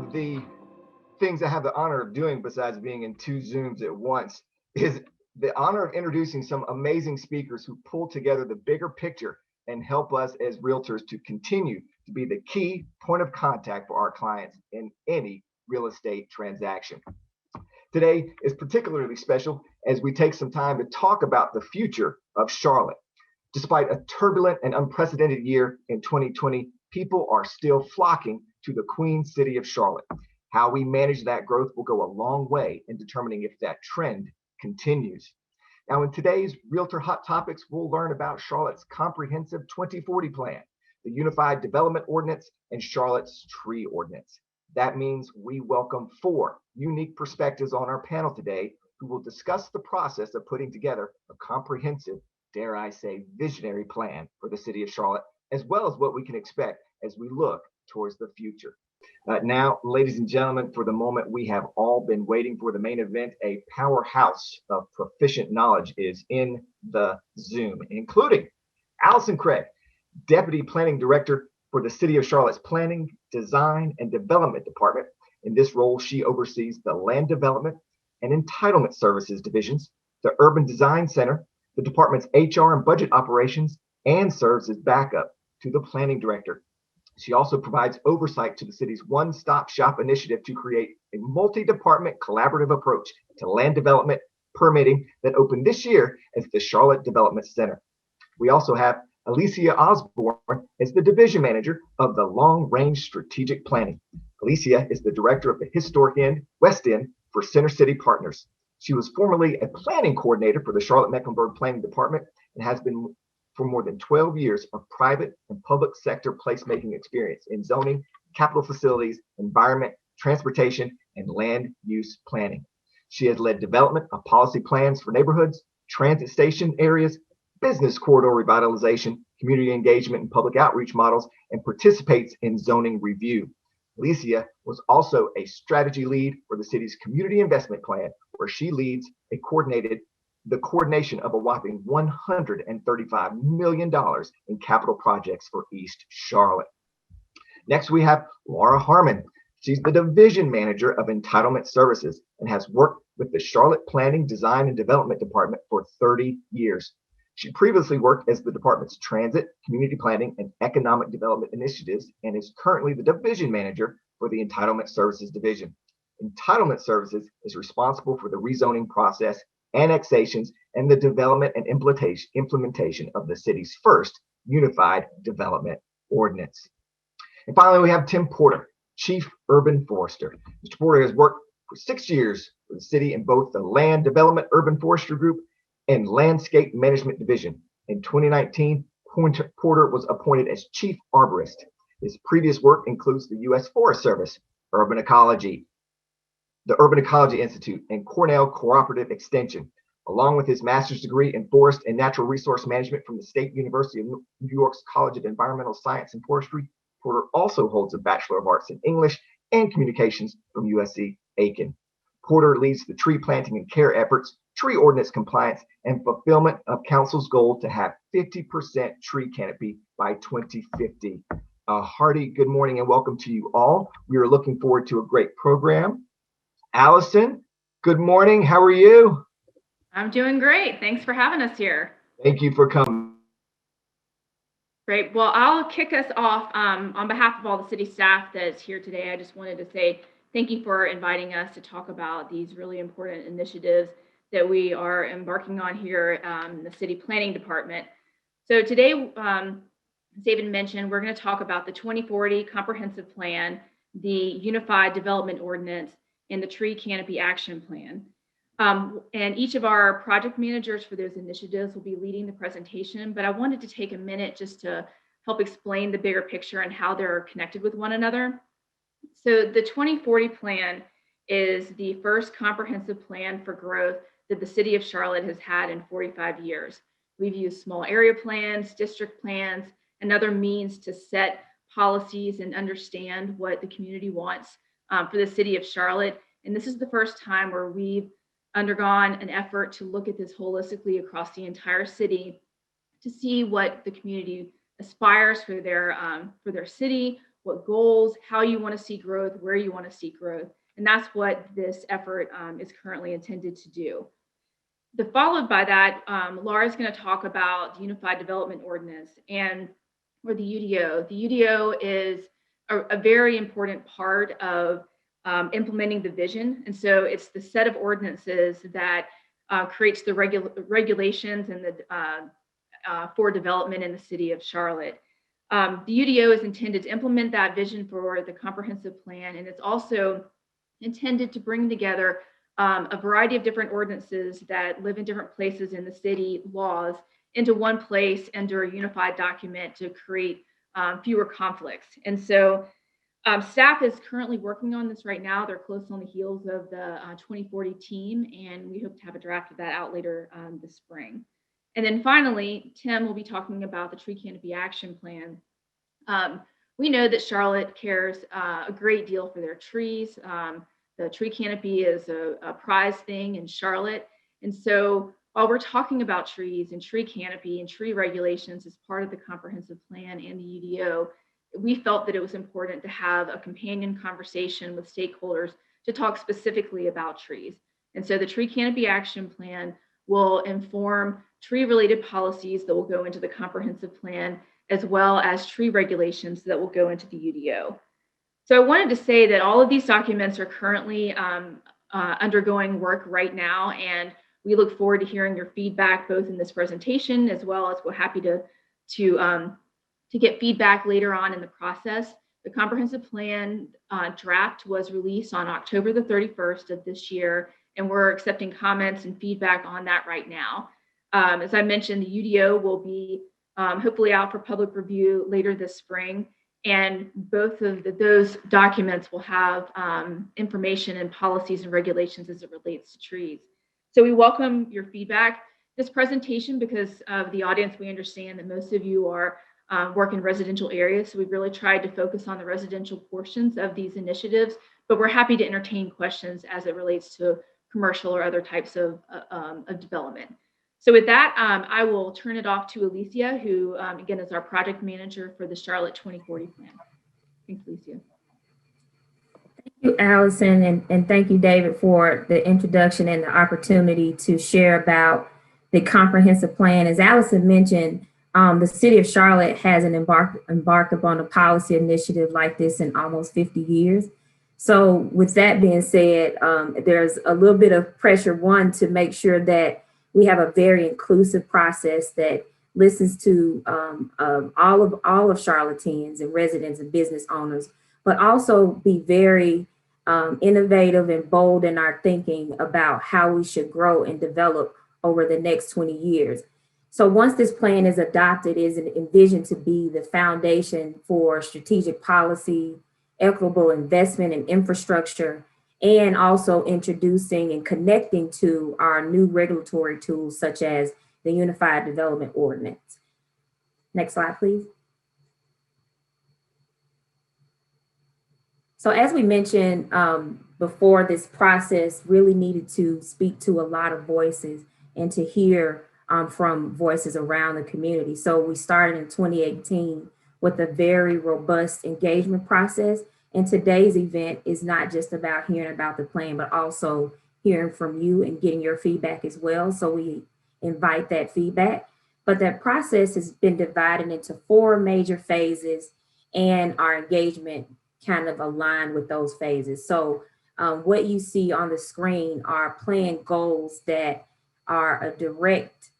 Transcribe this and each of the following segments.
of the things I have the honor of doing, besides being in two Zooms at once, is the honor of introducing some amazing speakers who pull together the bigger picture and help us as realtors to continue to be the key point of contact for our clients in any real estate transaction. Today is particularly special as we take some time to talk about the future of Charlotte. Despite a turbulent and unprecedented year in 2020, people are still flocking to the Queen City of Charlotte. How we manage that growth will go a long way in determining if that trend continues. Now, in today's Realtor Hot Topics, we'll learn about Charlotte's comprehensive 2040 plan, the Unified Development Ordinance, and Charlotte's Tree Ordinance. That means we welcome 4 unique perspectives on our panel today who will discuss the process of putting together a comprehensive, dare I say, visionary plan for the city of Charlotte, as well as what we can expect as we look towards the future. Now, ladies and gentlemen, for the moment we have all been waiting for, the main event, a powerhouse of proficient knowledge is in the Zoom, including Allison Craig, Deputy Planning Director for the City of Charlotte's Planning, Design, and Development Department. In this role, she oversees the Land Development and Entitlement Services divisions, the Urban Design Center, the department's HR and budget operations, and serves as backup to the Planning Director. She also provides oversight to the city's one-stop shop initiative to create a multi-department collaborative approach to land development permitting that opened this year as the Charlotte Development Center. We also have Alicia Osborne as the division manager of the Long Range Strategic Planning. Alicia is the director of the Historic End, West End for Center City Partners. She was formerly a planning coordinator for the Charlotte-Mecklenburg Planning Department and has been for more than 12 years of private and public sector placemaking experience in zoning, capital facilities, environment, transportation, and land use planning. She has led development of policy plans for neighborhoods, transit station areas, business corridor revitalization, community engagement, and public outreach models, and participates in zoning review. Alicia was also a strategy lead for the city's community investment plan, where she leads the coordination of a whopping $135 million in capital projects for East Charlotte. Next, we have Laura Harmon. She's the division manager of entitlement services and has worked with the Charlotte Planning, Design, and Development Department for 30 years. She previously worked as the department's transit, community planning, and economic development initiatives, and is currently the division manager for the Entitlement Services Division. Entitlement Services is responsible for the rezoning process, annexations, and the development and implementation of the city's first Unified Development Ordinance. And finally, we have Tim Porter, Chief Urban Forester. Mr. Porter has worked for 6 years for the city in both the Land Development Urban Forestry Group and Landscape Management Division. In 2019, Porter was appointed as Chief Arborist. His previous work includes the U.S. Forest Service, Urban Ecology, the Urban Ecology Institute, and Cornell Cooperative Extension. Along with his master's degree in forest and natural resource management from the State University of New York's College of Environmental Science and Forestry, Porter also holds a Bachelor of Arts in English and Communications from USC Aiken. Porter leads the tree planting and care efforts, tree ordinance compliance, and fulfillment of council's goal to have 50% tree canopy by 2050. A hearty good morning and welcome to you all. We are looking forward to a great program. Allison, good morning. How are you? I'm doing great. Thanks for having us here. Thank you for coming. Great. Well, I'll kick us off on behalf of all the city staff that's here today. I just wanted to say thank you for inviting us to talk about these really important initiatives that we are embarking on here in the city planning department. So today, as David mentioned, we're going to talk about the 2040 comprehensive plan, the Unified Development Ordinance, and the Tree Canopy Action Plan. And each of our project managers for those initiatives will be leading the presentation, but I wanted to take a minute just to help explain the bigger picture and how they're connected with one another. So the 2040 plan is the first comprehensive plan for growth that the city of Charlotte has had in 45 years. We've used small area plans, district plans, and other means to set policies and understand what the community wants for the city of Charlotte. And this is the first time where we've undergone an effort to look at this holistically across the entire city to see what the community aspires for their city, what goals, how you want to see growth, where you want to see growth. And that's what this effort is currently intended to do. Followed by that, Laura's going to talk about the Unified Development Ordinance and or the UDO. The UDO is a very important part of implementing the vision. And so it's the set of ordinances that creates the regulations and the for development in the city of Charlotte. The UDO is intended to implement that vision for the comprehensive plan, and it's also intended to bring together a variety of different ordinances that live in different places in the city laws into one place under a unified document to create fewer conflicts. And so staff is currently working on this right now. They're close on the heels of the 2040 team, and we hope to have a draft of that out later this spring. And then finally, Tim will be talking about the Tree Canopy Action Plan. We know that Charlotte cares a great deal for their trees. The tree canopy is a prized thing in Charlotte. And so while we're talking about trees and tree canopy and tree regulations as part of the comprehensive plan and the UDO, we felt that it was important to have a companion conversation with stakeholders to talk specifically about trees. And so the Tree Canopy Action Plan will inform tree-related policies that will go into the comprehensive plan, as well as tree regulations that will go into the UDO. So I wanted to say that all of these documents are currently undergoing work right now, and we look forward to hearing your feedback both in this presentation as well as we're happy to get feedback later on in the process. The comprehensive plan draft was released on October the 31st of this year, and we're accepting comments and feedback on that right now. As I mentioned, the UDO will be hopefully out for public review later this spring. And both of those documents will have information and policies and regulations as it relates to trees. So we welcome your feedback. This presentation, because of the audience, we understand that most of you are work in residential areas. So we've really tried to focus on the residential portions of these initiatives, but we're happy to entertain questions as it relates to commercial or other types of development. So with that, I will turn it off to Alicia, who again is our project manager for the Charlotte 2040 plan. Thanks, Alicia. Thank you, Allison, and thank you, David, for the introduction and the opportunity to share about the comprehensive plan. As Allison mentioned, the city of Charlotte hasn't embarked upon a policy initiative like this in almost 50 years. So with that being said, there's a little bit of pressure, one, to make sure that we have a very inclusive process that listens to all of Charlotteans and residents and business owners, but also be very innovative and bold in our thinking about how we should grow and develop over the next 20 years. So once this plan is adopted, it is envisioned to be the foundation for strategic policy, equitable investment in infrastructure, and also introducing and connecting to our new regulatory tools, such as the Unified Development Ordinance. Next slide, please. So as we mentioned before, this process really needed to speak to a lot of voices and to hear from voices around the community. So we started in 2018 with a very robust engagement process. And today's event is not just about hearing about the plan, but also hearing from you and getting your feedback as well. So we invite that feedback. But that process has been divided into 4 major phases, and our engagement kind of aligned with those phases. So what you see on the screen are plan goals that are a direct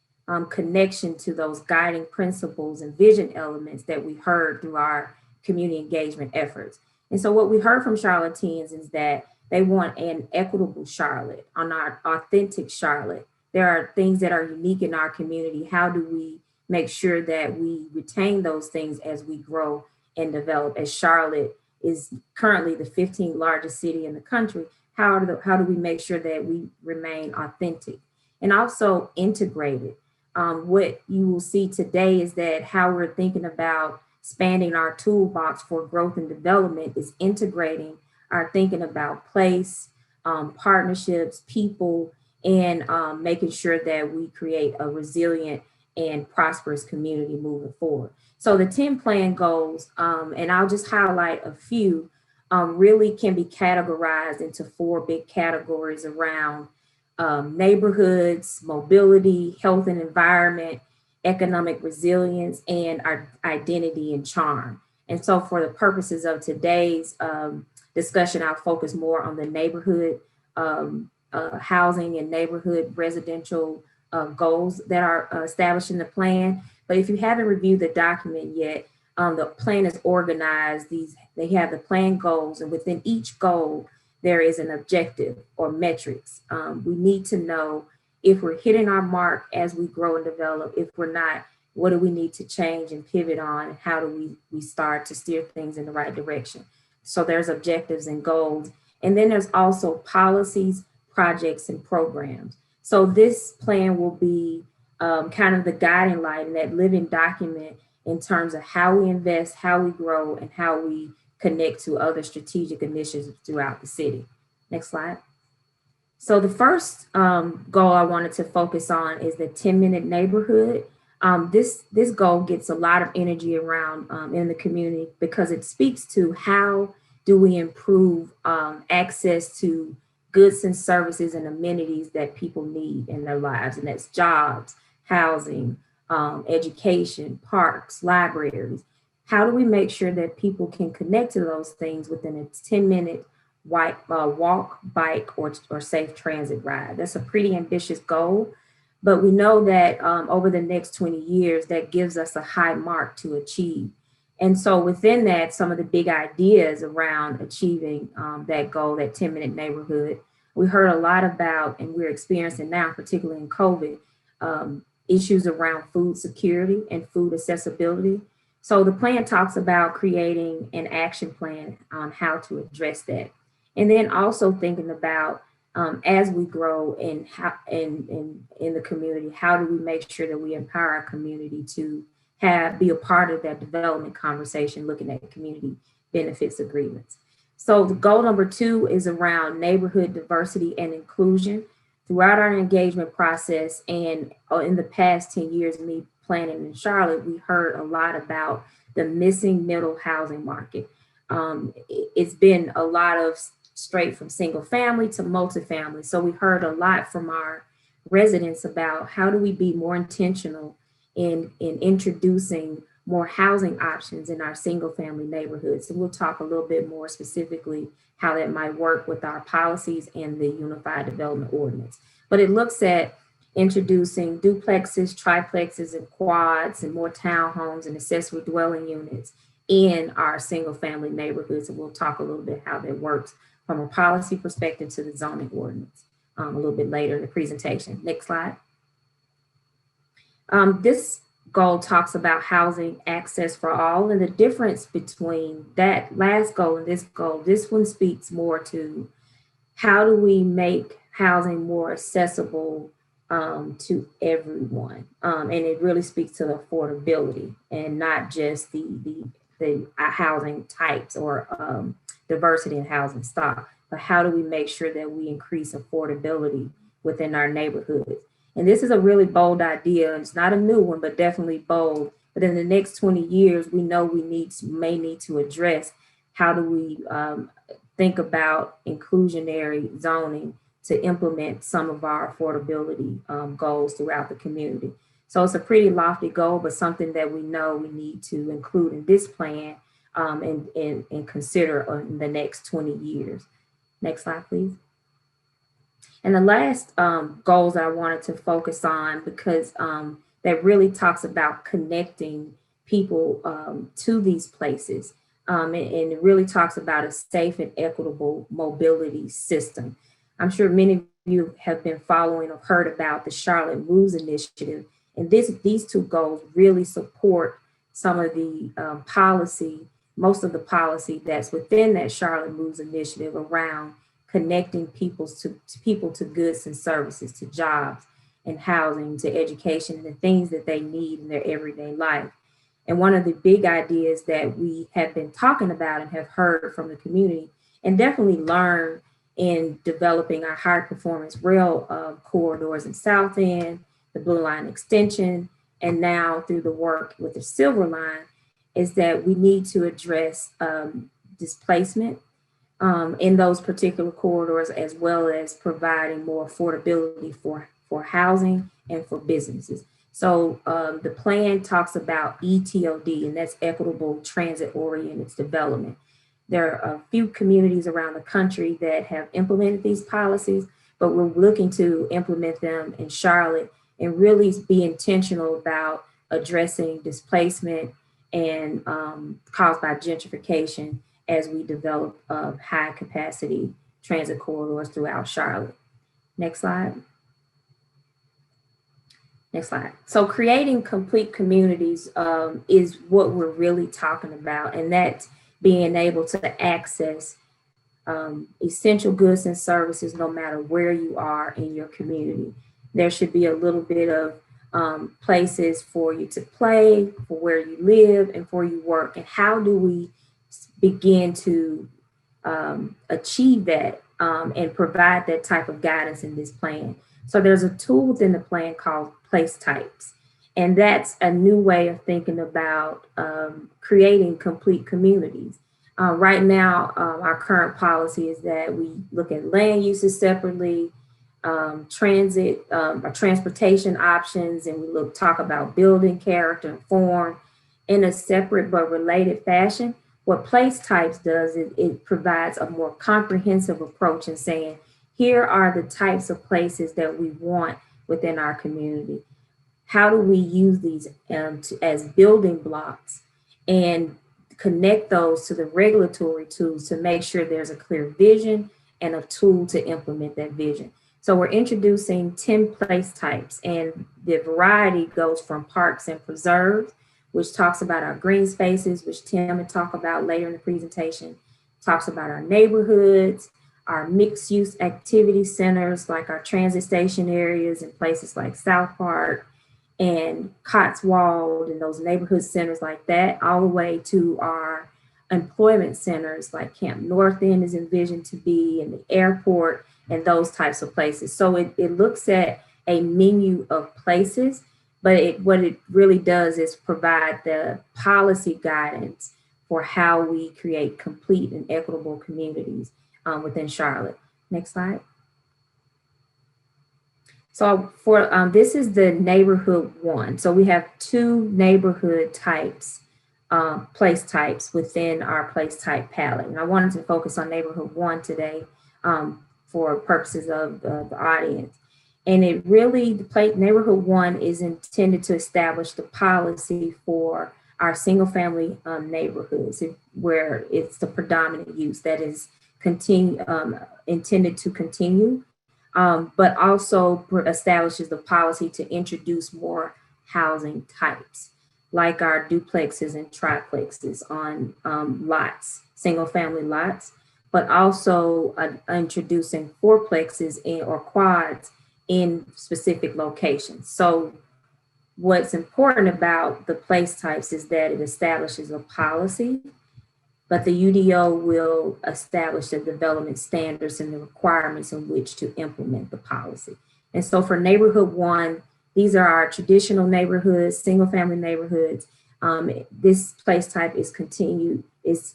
connection to those guiding principles and vision elements that we heard through our community engagement efforts. And so what we heard from Charlotteans is that they want an equitable Charlotte, on our authentic Charlotte. There are things that are unique in our community. How do we make sure that we retain those things as we grow and develop? As Charlotte is currently the 15th largest city in the country, how do we make sure that we remain authentic and also integrated? What you will see today is that how we're thinking about expanding our toolbox for growth and development is integrating our thinking about place, partnerships, people, and making sure that we create a resilient and prosperous community moving forward. So the 10 plan goals, and I'll just highlight a few, really can be categorized into 4 big categories around neighborhoods, mobility, health and environment, economic resilience, and our identity and charm. And so for the purposes of today's discussion, I'll focus more on the neighborhood housing and neighborhood residential goals that are established in the plan. But if you haven't reviewed the document yet, the plan is organized. They have the plan goals, and within each goal, there is an objective or metrics. We need to know if we're hitting our mark as we grow and develop. If we're not, what do we need to change and pivot on? And how do we start to steer things in the right direction? So there's objectives and goals. And then there's also policies, projects, and programs. So this plan will be kind of the guiding light and that living document in terms of how we invest, how we grow, and how we connect to other strategic initiatives throughout the city. Next slide. So the first goal I wanted to focus on is the 10-minute neighborhood. This goal gets a lot of energy around in the community because it speaks to how do we improve access to goods and services and amenities that people need in their lives, and that's jobs, housing, education, parks, libraries. How do we make sure that people can connect to those things within a 10-minute walk, bike, or safe transit ride? That's a pretty ambitious goal, but we know that over the next 20 years, that gives us a high mark to achieve. And so within that, some of the big ideas around achieving that goal, that 10-minute neighborhood, we heard a lot about, and we're experiencing now, particularly in COVID, issues around food security and food accessibility. So the plan talks about creating an action plan on how to address that. And then also thinking about as we grow and how in the community, how do we make sure that we empower our community to be a part of that development conversation, looking at community benefits agreements. So the goal number 2 is around neighborhood diversity and inclusion. Throughout our engagement process and in the past 10 years, me planning in Charlotte, we heard a lot about the missing middle housing market. It's been a lot of straight from single family to multifamily. So we heard a lot from our residents about how do we be more intentional in introducing more housing options in our single family neighborhoods. So we'll talk a little bit more specifically how that might work with our policies and the Unified Development Ordinance. But it looks at introducing duplexes, triplexes, and quads, and more townhomes and accessory dwelling units in our single family neighborhoods. And we'll talk a little bit how that works from a policy perspective to the zoning ordinance a little bit later in the presentation. Next slide. This goal talks about housing access for all, and the difference between that last goal and this goal, this one speaks more to how do we make housing more accessible to everyone. And it really speaks to the affordability and not just the housing types or diversity in housing stock, but how do we make sure that we increase affordability within our neighborhoods? And this is a really bold idea. It's not a new one, but definitely bold. But in the next 20 years, we know we may need to address how do we think about inclusionary zoning to implement some of our affordability goals throughout the community. So it's a pretty lofty goal, but something that we know we need to include in this plan and consider in the next 20 years. Next slide, please. And the last goals that I wanted to focus on, because that really talks about connecting people to these places. And it really talks about a safe and equitable mobility system. I'm sure many of you have been following or heard about the Charlotte Moves Initiative. And these 2 goals really support some of the most of the policy that's within that Charlotte Moves Initiative around connecting people to goods and services, to jobs and housing, to education, and the things that they need in their everyday life. And one of the big ideas that we have been talking about and have heard from the community, and definitely learned in developing our high performance rail corridors in South End, the Blue Line extension, and now through the work with the Silver Line, is that we need to address displacement in those particular corridors, as well as providing more affordability for housing and for businesses. So the plan talks about ETOD, and that's equitable transit-oriented development. There are a few communities around the country that have implemented these policies, but we're looking to implement them in Charlotte and really be intentional about addressing displacement and caused by gentrification as we develop high capacity transit corridors throughout Charlotte. Next slide. Next slide. So creating complete communities is what we're really talking about, and that's being able to access essential goods and services no matter where you are in your community. There should be a little bit of places for you to play, for where you live, and for you work. And how do we begin to achieve that and provide that type of guidance in this plan? So there's a tool within the plan called place types. And that's a new way of thinking about creating complete communities. Right now, our current policy is that we look at land uses separately, transportation options, and we talk about building character and form in a separate but related fashion. What place types does is it provides a more comprehensive approach in saying, here are the types of places that we want within our community. How do we use these as building blocks and connect those to the regulatory tools to make sure there's a clear vision and a tool to implement that vision? So we're introducing 10 place types, and the variety goes from parks and preserves, which talks about our green spaces, which Tim will talk about later in the presentation, talks about our neighborhoods, our mixed use activity centers, like our transit station areas and places like South Park and Cotswold and those neighborhood centers like that, all the way to our employment centers like Camp North End is envisioned to be, and the airport and those types of places. So it looks at a menu of places, but what it really does is provide the policy guidance for how we create complete and equitable communities within Charlotte. Next slide. So for this is the neighborhood one. So we have two neighborhood types, place types within our place type palette. And I wanted to focus on neighborhood one today for purposes of the audience. And it really, neighborhood one is intended to establish the policy for our single family neighborhoods, where it's the predominant use that is intended to continue, but also establishes the policy to introduce more housing types, like our duplexes and triplexes on lots, single family lots, but also introducing fourplexes or quads in specific locations. So what's important about the place types is that it establishes a policy, but the UDO will establish the development standards and the requirements in which to implement the policy. And so for neighborhood one, these are our traditional neighborhoods, single family neighborhoods. This place type is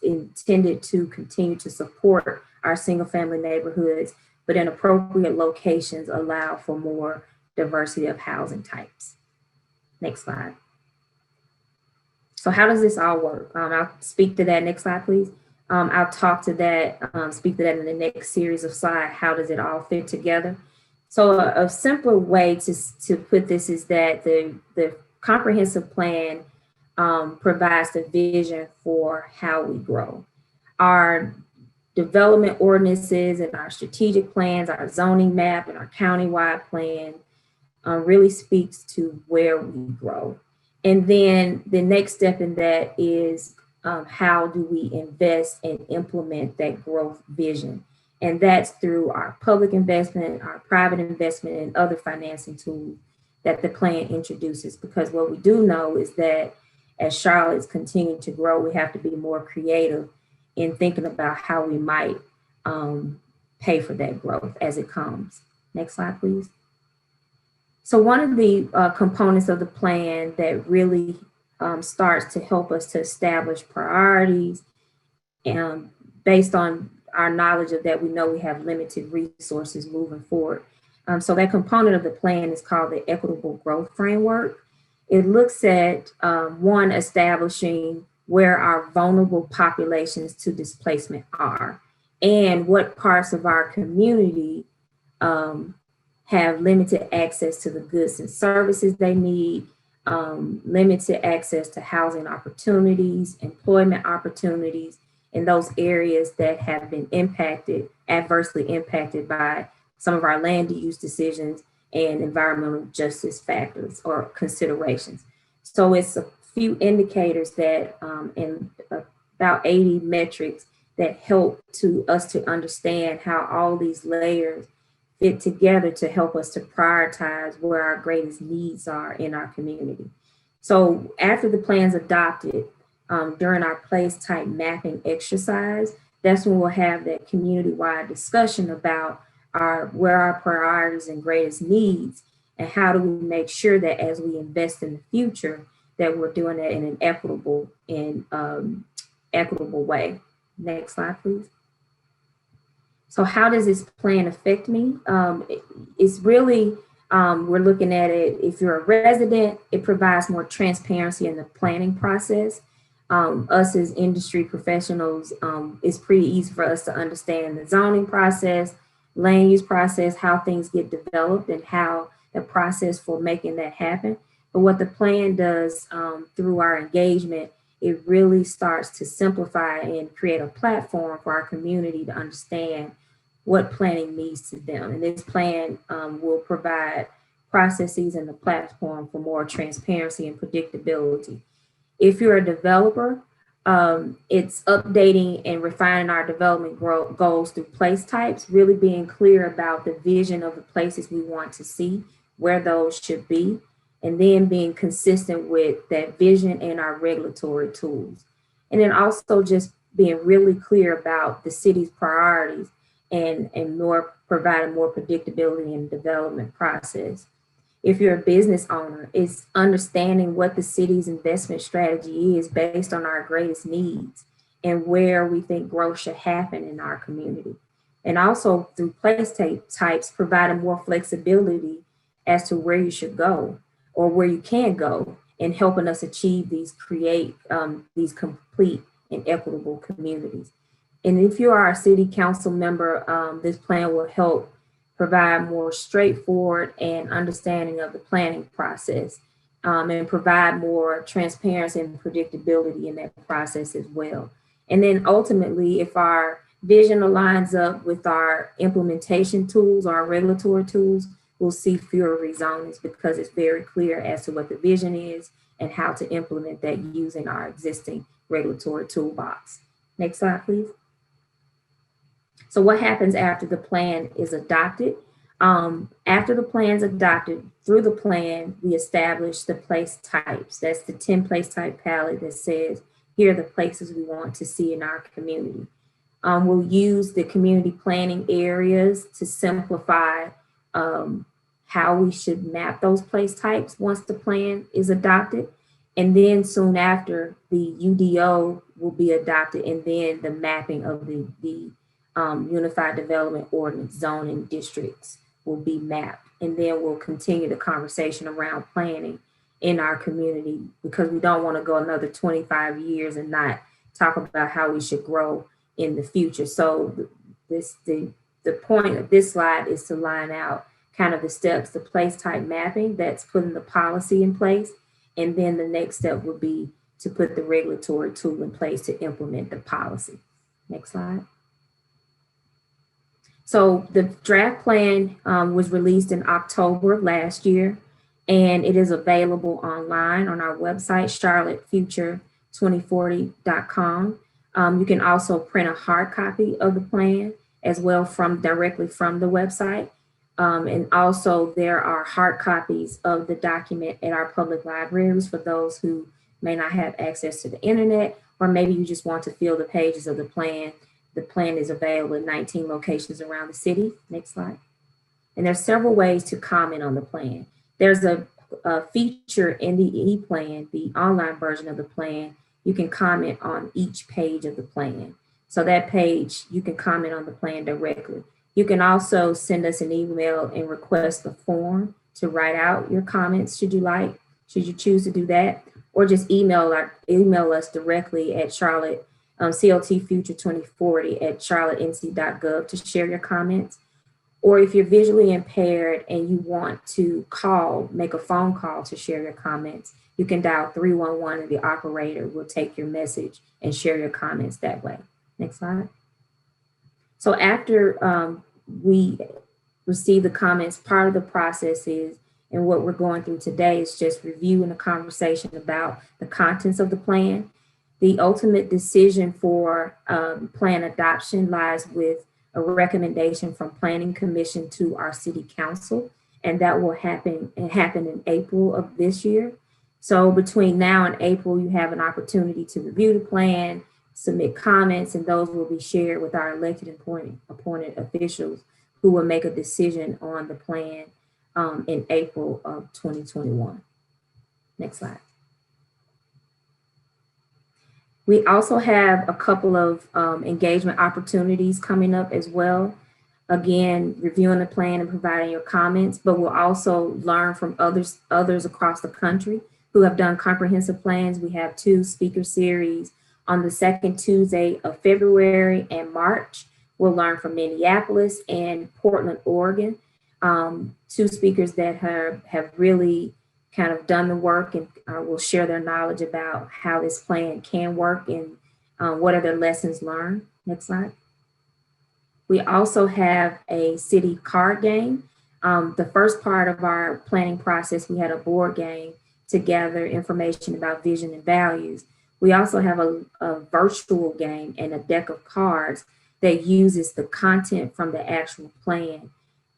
intended to continue to support our single family neighborhoods, but in appropriate locations allow for more diversity of housing types. Next slide. So how does this all work? I'll speak to that. Next slide, please. I'll talk to that, speak to that in the next series of slides. How does it all fit together? So a simpler way to put this is that the comprehensive plan provides the vision for how we grow. Our development ordinances and our strategic plans, our zoning map and our countywide plan really speaks to where we grow. And then the next step in that is how do we invest and implement that growth vision? And that's through our public investment, our private investment, and other financing tools that the plan introduces. Because what we do know is that as Charlotte's continuing to grow, we have to be more creative in thinking about how we might pay for that growth as it comes. Next slide, please. So one of the components of the plan that really starts to help us to establish priorities and based on our knowledge of that, we know we have limited resources moving forward. So that component of the plan is called the Equitable Growth Framework. It looks at one, establishing where our vulnerable populations to displacement are and what parts of our community have limited access to the goods and services they need, limited access to housing opportunities, employment opportunities, in those areas that have been adversely impacted by some of our land use decisions and environmental justice factors or considerations. So it's a few indicators that and about 80 metrics that help to us to understand how all these layers fit together to help us to prioritize where our greatest needs are in our community. So after the plan's adopted, during our place type mapping exercise, that's when we'll have that community-wide discussion about where our priorities and greatest needs, and how do we make sure that as we invest in the future, that we're doing that in an equitable way. Next slide, please. So how does this plan affect me? It's really, we're looking at it, if you're a resident, it provides more transparency in the planning process. Us as industry professionals, it's pretty easy for us to understand the zoning process, land use process, how things get developed and how the process for making that happen. But what the plan does through our engagement, it really starts to simplify and create a platform for our community to understand what planning means to them. And this plan will provide processes and the platform for more transparency and predictability. If you're a developer, it's updating and refining our development goals through place types, really being clear about the vision of the places we want to see, where those should be, and then being consistent with that vision and our regulatory tools. And then also just being really clear about the city's priorities and providing more predictability in the development process. If you're a business owner, it's understanding what the city's investment strategy is based on our greatest needs and where we think growth should happen in our community. And also through place types, providing more flexibility as to where you should go or where you can go, and helping us achieve these complete and equitable communities. And if you are a city council member, this plan will help provide more straightforward and understanding of the planning process, and provide more transparency and predictability in that process as well. And then ultimately, if our vision aligns up with our implementation tools, our regulatory tools, we'll see fewer rezonings because it's very clear as to what the vision is and how to implement that using our existing regulatory toolbox. Next slide, please. So what happens after the plan is adopted? After the plan's adopted, through the plan, we establish the place types. That's the 10 place type palette that says, here are the places we want to see in our community. We'll use the community planning areas to simplify how we should map those place types once the plan is adopted. And then soon after, the UDO will be adopted, and then the mapping of the Unified Development Ordinance zoning districts will be mapped. And then we'll continue the conversation around planning in our community, because we don't want to go another 25 years and not talk about how we should grow in the future. So the point of this slide is to line out kind of the steps, the place type mapping, that's putting the policy in place. And then the next step would be to put the regulatory tool in place to implement the policy. Next slide. So the draft plan was released in October of last year, and it is available online on our website, charlottefuture2040.com. You can also print a hard copy of the plan as well directly from the website. And also there are hard copies of the document at our public libraries for those who may not have access to the internet, or maybe you just want to fill the pages of the plan. The plan is available in 19 locations around the city. Next slide. And there's several ways to comment on the plan. There's a feature in the e-plan, the online version of the plan. You can comment on each page of the plan. So that page, you can comment on the plan directly. You can also send us an email and request a form to write out your comments, should you choose to do that, or just email us directly at Charlotte, CLT Future 2040 at charlottenc.gov to share your comments. Or if you're visually impaired and you want to make a phone call to share your comments, you can dial 311 and the operator will take your message and share your comments that way. Next slide. So after we receive the comments, part of the process is, and what we're going through today is just reviewing a conversation about the contents of the plan. The ultimate decision for plan adoption lies with a recommendation from Planning Commission to our City Council, and that will happen in April of this year. So between now and April, you have an opportunity to review the plan, submit comments, and those will be shared with our elected and appointed officials who will make a decision on the plan in April of 2021. Next slide. We also have a couple of engagement opportunities coming up as well. Again, reviewing the plan and providing your comments, but we'll also learn from others across the country who have done comprehensive plans. We have 2 speaker series on the second Tuesday of February and March. We'll learn from Minneapolis and Portland, Oregon. 2 speakers that have really kind of done the work and will share their knowledge about how this plan can work and what are their lessons learned. Next slide. We also have a city card game. The first part of our planning process, we had a board game to gather information about vision and values. We also have a virtual game and a deck of cards that uses the content from the actual plan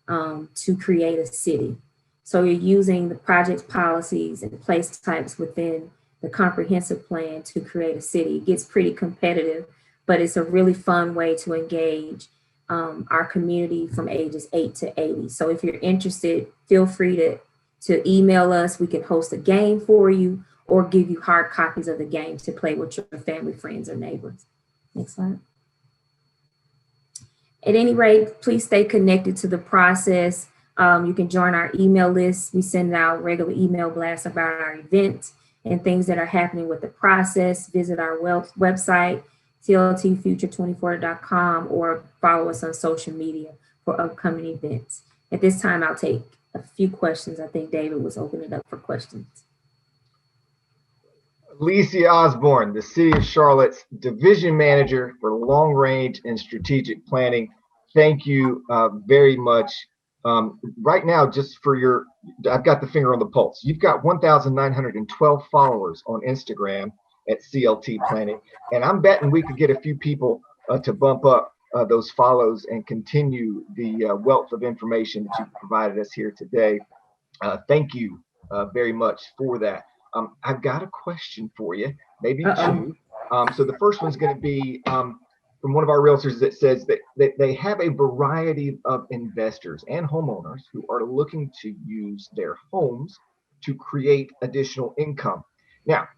to create a city. So you're using the project policies and place types within the comprehensive plan to create a city. It gets pretty competitive, but it's a really fun way to engage our community from ages 8 to 80. So if you're interested, feel free to email us. We can host a game for you or give you hard copies of the game to play with your family, friends, or neighbors. Next slide. At any rate, please stay connected to the process. You can join our email list. We send out regular email blasts about our events and things that are happening with the process. Visit our website, cltfuture24.com, or follow us on social media for upcoming events. At this time, I'll take a few questions. I think David was opening it up for questions. Alicia Osborne, the City of Charlotte's Division Manager for Long Range and Strategic Planning. Thank you very much. Right now, just for I've got the finger on the pulse. You've got 1,912 followers on Instagram at CLT Planning, and I'm betting we could get a few people to bump up those follows and continue the wealth of information that you've provided us here today. Thank you very much for that. I've got a question for you, maybe 2. So the first one's going to be from one of our realtors that says that they have a variety of investors and homeowners who are looking to use their homes to create additional income. Now,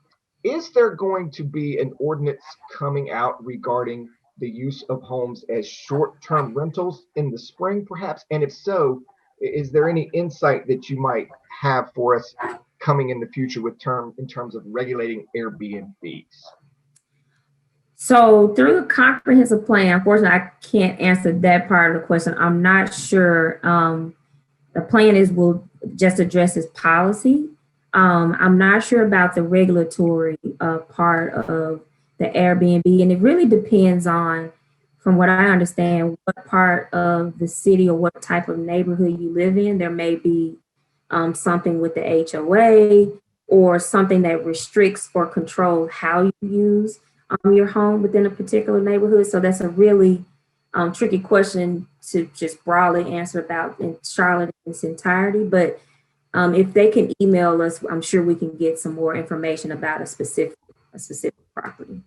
is there going to be an ordinance coming out regarding the use of homes as short-term rentals in the spring, perhaps? And if so, is there any insight that you might have for us coming in the future in terms of regulating Airbnbs? So through the comprehensive plan, unfortunately, I can't answer that part of the question. I'm not sure. The plan will just address this policy. I'm not sure about the regulatory part of the Airbnb, and it really depends on, from what I understand, what part of the city or what type of neighborhood you live in. There may be something with the HOA or something that restricts or controls how you use your home within a particular neighborhood. So that's a really tricky question to just broadly answer about in Charlotte in its entirety. But if they can email us, I'm sure we can get some more information about a specific property.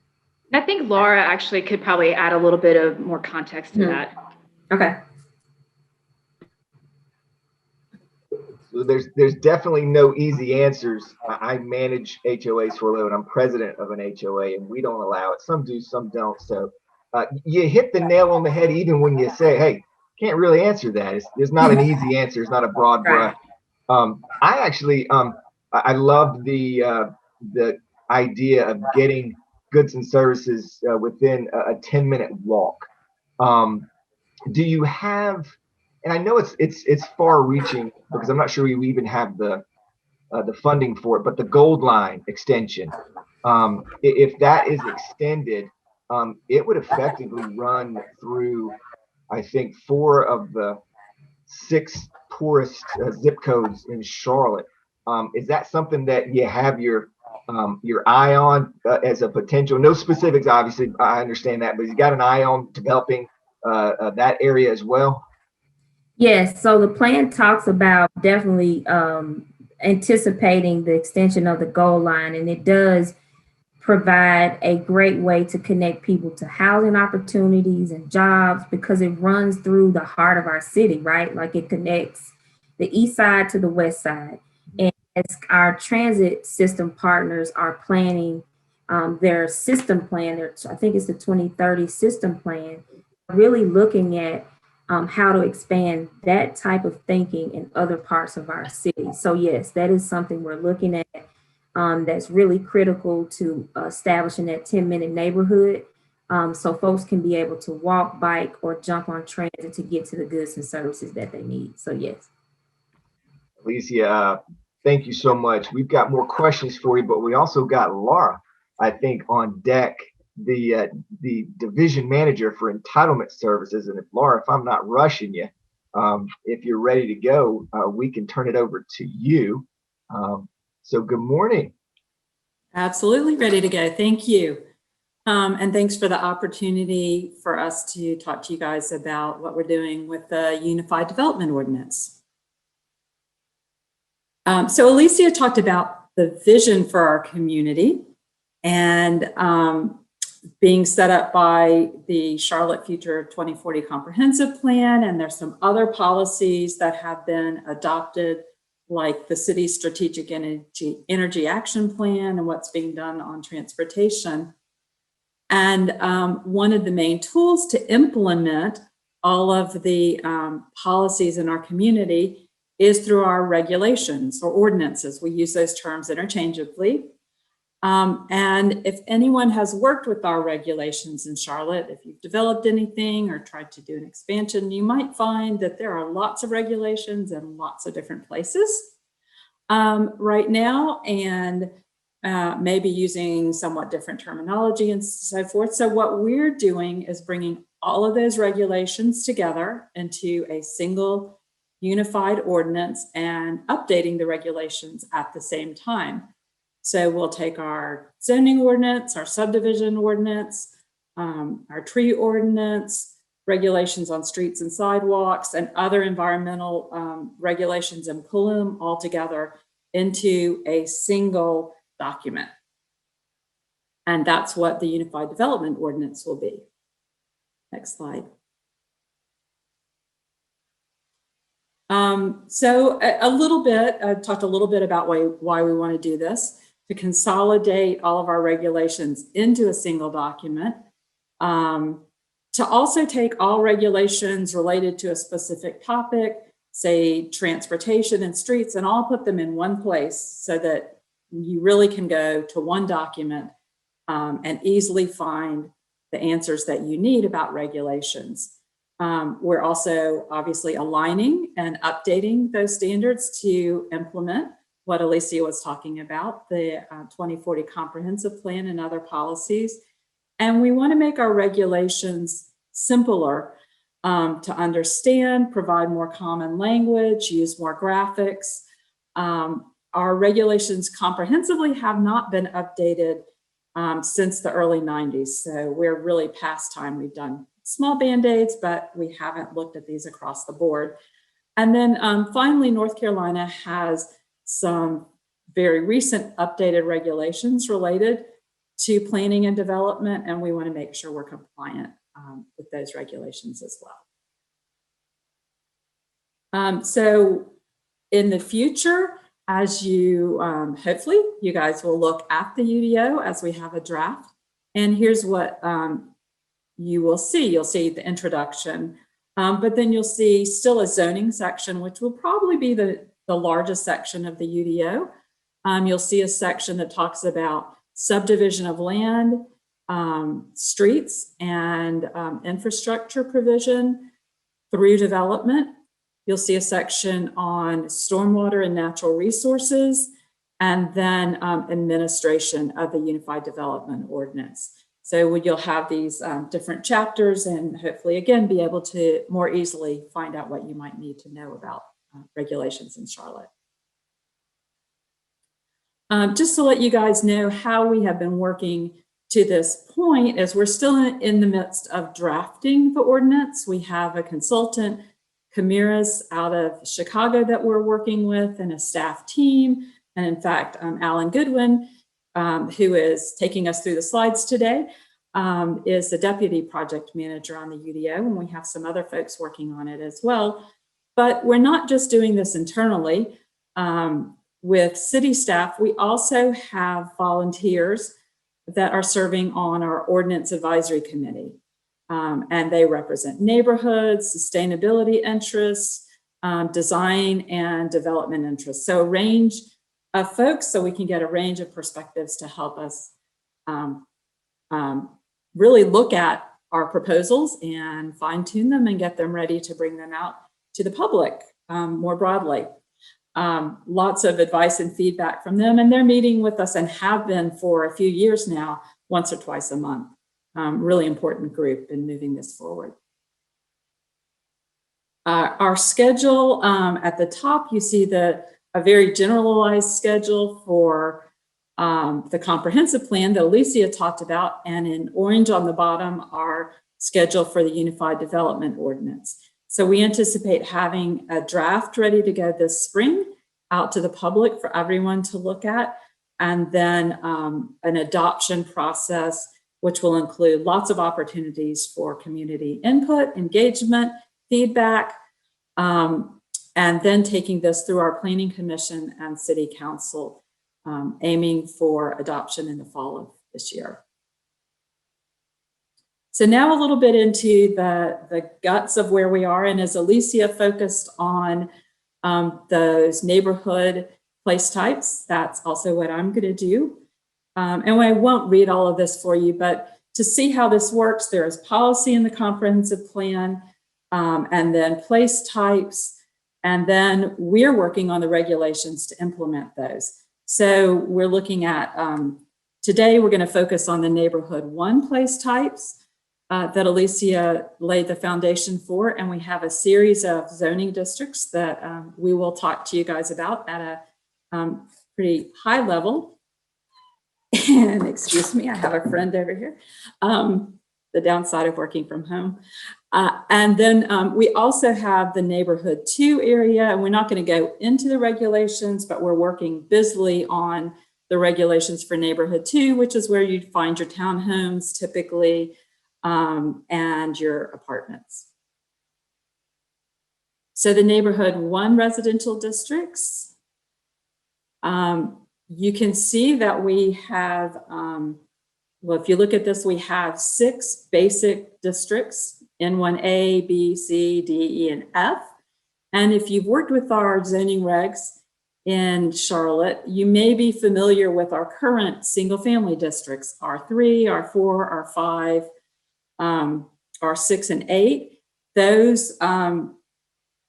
I think Laura actually could probably add a little bit of more context to that. Okay. There's definitely no easy answers. I manage HOAs for a living. I'm president of an HOA, and we don't allow it. Some do, some don't. So you hit the nail on the head even when you say, "Hey, can't really answer that." There's not an easy answer. It's not a broad brush. I actually I loved the idea of getting goods and services within a 10-minute walk. Do you have, and I know it's far reaching because I'm not sure we even have the funding for it, but the Gold Line extension, if that is extended, it would effectively run through, I think, 4 of the 6 poorest zip codes in Charlotte. Is that something that you have your eye on as a potential? No specifics, obviously. I understand that, but you got an eye on developing that area as well? Yes, so the plan talks about definitely anticipating the extension of the goal line, and it does provide a great way to connect people to housing opportunities and jobs because it runs through the heart of our city, right? Like it connects the east side to the west side. And as our transit system partners are planning their system plan, I think it's the 2030 system plan, really looking at how to expand that type of thinking in other parts of our city. So yes, that is something we're looking at. That's really critical to establishing that 10-minute neighborhood so folks can be able to walk, bike, or jump on transit to get to the goods and services that they need. So yes. Alicia, thank you so much. We've got more questions for you, but we also got Laura, I think, on deck, the division manager for entitlement services. And if Laura, if I'm not rushing you, if you're ready to go, we can turn it over to you. So good morning. Absolutely ready to go. Thank you. And thanks for the opportunity for us to talk to you guys about what we're doing with the Unified Development Ordinance. So Alicia talked about the vision for our community and being set up by the Charlotte Future 2040 Comprehensive Plan. And there's some other policies that have been adopted, like the city's Strategic Energy Action Plan and what's being done on transportation. And one of the main tools to implement all of the policies in our community is through our regulations or ordinances. We use those terms interchangeably. And if anyone has worked with our regulations in Charlotte, if you've developed anything or tried to do an expansion, you might find that there are lots of regulations in lots of different places right now, and maybe using somewhat different terminology and so forth. So what we're doing is bringing all of those regulations together into a single unified ordinance and updating the regulations at the same time. So we'll take our zoning ordinance, our subdivision ordinance, our tree ordinance, regulations on streets and sidewalks, and other environmental regulations, and pull them all together into a single document. And that's what the Unified Development Ordinance will be. Next slide. So a little bit, I talked a little bit about why we want to do this, to consolidate all of our regulations into a single document, to also take all regulations related to a specific topic, say transportation and streets, and all put them in one place so that you really can go to one document and easily find the answers that you need about regulations. We're also obviously aligning and updating those standards to implement what Alicia was talking about, the 2040 Comprehensive Plan and other policies. And we want to make our regulations simpler to understand, provide more common language, use more graphics. Our regulations comprehensively have not been updated since the early 90s. So we're really past time. We've done small Band-Aids, but we haven't looked at these across the board. And then finally, North Carolina has some very recent updated regulations related to planning and development, and we want to make sure we're compliant with those regulations as well. So in the future, as you, hopefully you guys will look at the UDO as we have a draft. And here's what you will see. You'll see the introduction, but then you'll see still a zoning section, which will probably be the largest section of the UDO. You'll see a section that talks about subdivision of land, streets, and infrastructure provision through development. You'll see a section on stormwater and natural resources, and then administration of the Unified Development Ordinance. So you'll have these different chapters, and hopefully, again, be able to more easily find out what you might need to know about regulations in Charlotte. Just to let you guys know how we have been working to this point, as we're still in the midst of drafting the ordinance. We have a consultant, Camiras, out of Chicago that we're working with, and a staff team. And in fact, Alan Goodwin, who is taking us through the slides today, is the deputy project manager on the UDO, and we have some other folks working on it as well. But we're not just doing this internally. With city staff, we also have volunteers that are serving on our Ordinance Advisory Committee. And they represent neighborhoods, sustainability interests, design and development interests. So a range of folks, so we can get a range of perspectives to help us really look at our proposals and fine tune them and get them ready to bring them out to the public more broadly. Lots of advice and feedback from them, and they're meeting with us and have been for a few years now, once or twice a month. Really important group in moving this forward. Our schedule, at the top, you see a very generalized schedule for the comprehensive plan that Alicia talked about, and in orange on the bottom, our schedule for the Unified Development Ordinance. So we anticipate having a draft ready to go this spring out to the public for everyone to look at, and then an adoption process which will include lots of opportunities for community input, engagement, feedback, and then taking this through our Planning Commission and City Council, aiming for adoption in the fall of this year. So now a little bit into the guts of where we are, and as Alicia focused on those neighborhood place types, that's also what I'm going to do. And I won't read all of this for you, but to see how this works, there is policy in the comprehensive plan, and then place types, and then we're working on the regulations to implement those. So we're looking at, today we're going to focus on the neighborhood 1 place types that Alicia laid the foundation for, and we have a series of zoning districts that we will talk to you guys about at a pretty high level. And excuse me, I have a friend over here, the downside of working from home. And then we also have the neighborhood 2 area, and we're not going to go into the regulations, but we're working busily on the regulations for neighborhood 2, which is where you'd find your townhomes typically, and your apartments. So the neighborhood 1 residential districts, you can see that we have, well, if you look at this, we have 6 basic districts, N1A, B, C, D, E, and F. And if you've worked with our zoning regs in Charlotte, you may be familiar with our current single family districts, R3, R4, R5, R6, and 8. Those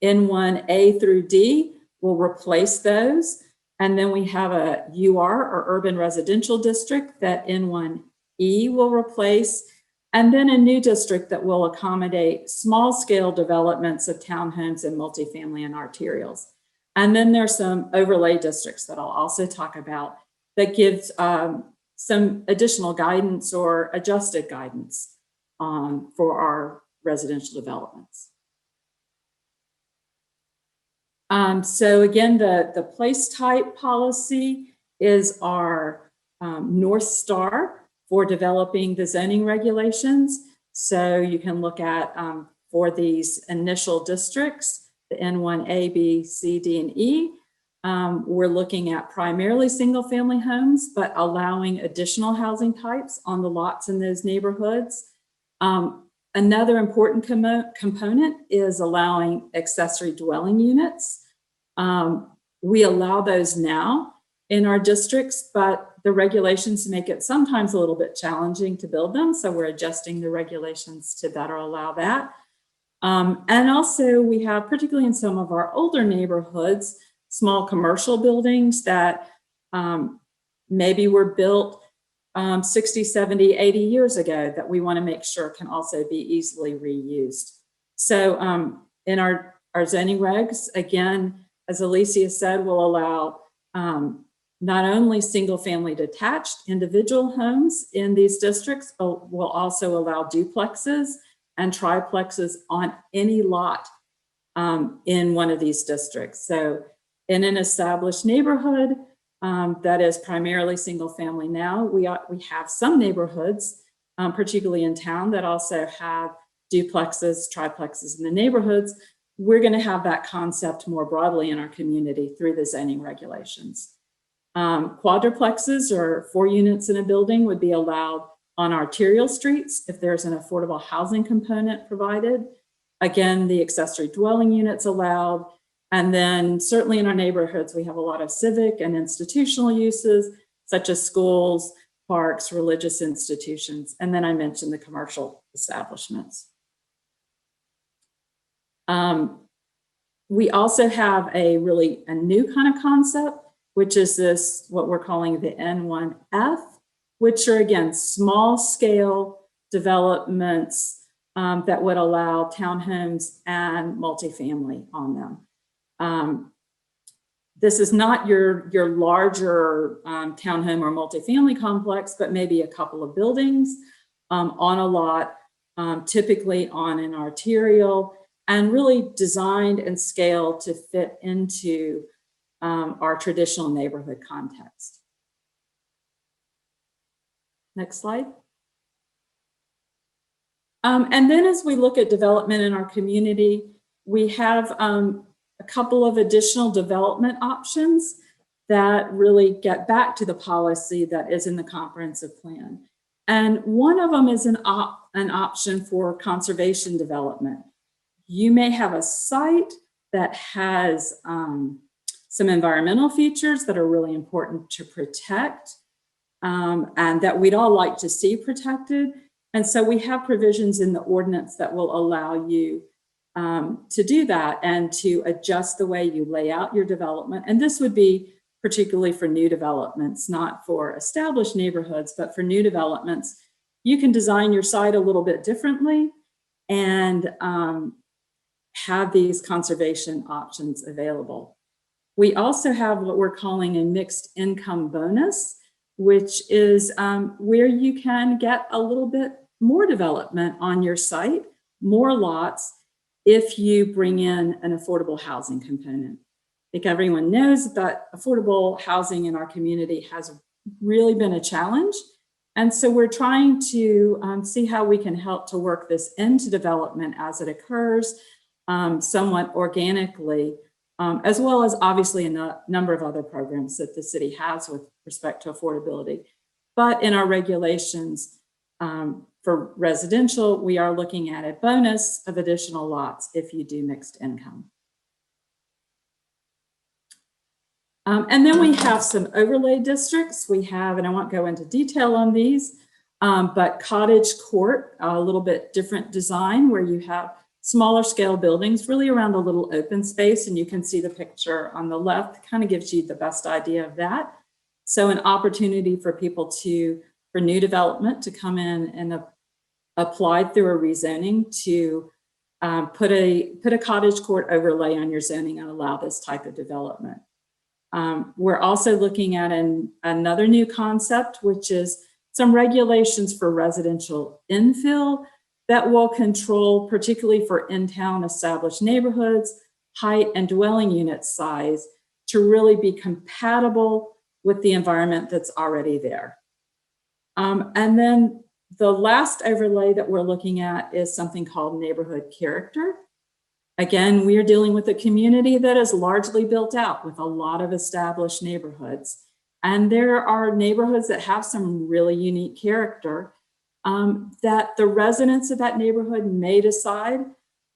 N1A through D will replace those. And then we have a UR, or urban residential district, that N1E will replace, and then a new district that will accommodate small scale developments of townhomes and multifamily and arterials. And then there's some overlay districts that I'll also talk about that gives some additional guidance or adjusted guidance for our residential developments. So again, the place type policy is our North Star for developing the zoning regulations. So you can look at, for these initial districts, the N1A, B, C, D, and E. We're looking at primarily single-family homes, but allowing additional housing types on the lots in those neighborhoods. Another important component is allowing accessory dwelling units. We allow those now in our districts, but the regulations make it sometimes a little bit challenging to build them. So we're adjusting the regulations to better allow that. And also we have, particularly in some of our older neighborhoods, small commercial buildings that maybe were built 60, 70, 80 years ago that we want to make sure can also be easily reused. So in our zoning regs, again, as Alicia said, will allow not only single family detached individual homes in these districts, but will also allow duplexes and triplexes on any lot in one of these districts. So in an established neighborhood that is primarily single family now, we have some neighborhoods, particularly in town, that also have duplexes, triplexes in the neighborhoods. We're going to have that concept more broadly in our community through the zoning regulations. Quadruplexes, or 4 units in a building, would be allowed on arterial streets if there's an affordable housing component provided. Again, the accessory dwelling units allowed. And then certainly in our neighborhoods, we have a lot of civic and institutional uses, such as schools, parks, religious institutions. And then I mentioned the commercial establishments. We also have a new kind of concept, which is this, what we're calling the N1F, which are, again, small scale developments that would allow townhomes and multifamily on them. This is not your larger townhome or multifamily complex, but maybe a couple of buildings on a lot, typically on an arterial, and really designed and scaled to fit into our traditional neighborhood context. Next slide. And then as we look at development in our community, we have a couple of additional development options that really get back to the policy that is in the comprehensive plan. And one of them is an option for conservation development. You may have a site that has some environmental features that are really important to protect and that we'd all like to see protected. And so we have provisions in the ordinance that will allow you to do that and to adjust the way you lay out your development. And this would be particularly for new developments, not for established neighborhoods, but for new developments. You can design your site a little bit differently and have these conservation options available. We also have what we're calling a mixed income bonus, which is where you can get a little bit more development on your site, more lots, if you bring in an affordable housing component. I think everyone knows that affordable housing in our community has really been a challenge. And so we're trying to see how we can help to work this into development as it occurs, somewhat organically, as well as obviously a number of other programs that the city has with respect to affordability. But in our regulations for residential, we are looking at a bonus of additional lots if you do mixed income. And then we have some overlay districts. We have, and I won't go into detail on these, but cottage court, a little bit different design where you have smaller scale buildings really around a little open space. And you can see the picture on the left, kind of gives you the best idea of that. So an opportunity for people for new development to come in and apply through a rezoning to put a cottage court overlay on your zoning and allow this type of development. We're also looking at another new concept, which is some regulations for residential infill that will control, particularly for in-town established neighborhoods, height and dwelling unit size to really be compatible with the environment that's already there. And then the last overlay that we're looking at is something called neighborhood character. Again, we are dealing with a community that is largely built out with a lot of established neighborhoods. And there are neighborhoods that have some really unique character that the residents of that neighborhood may decide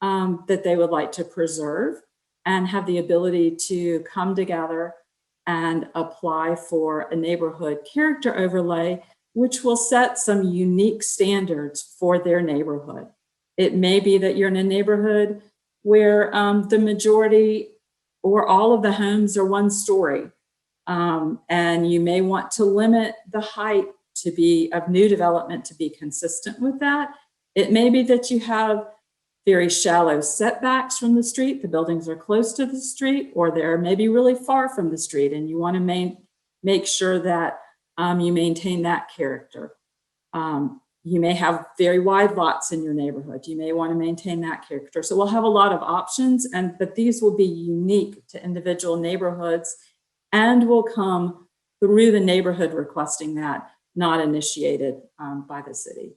that they would like to preserve and have the ability to come together and apply for a neighborhood character overlay, which will set some unique standards for their neighborhood. It may be that you're in a neighborhood where the majority or all of the homes are one story. And you may want to limit the height to be of new development to be consistent with that. It may be that you have very shallow setbacks from the street. The buildings are close to the street, or they're maybe really far from the street, and you want to make sure that you maintain that character. You may have very wide lots in your neighborhood. You may want to maintain that character. So we'll have a lot of options, but these will be unique to individual neighborhoods and will come through the neighborhood requesting that, not initiated by the city.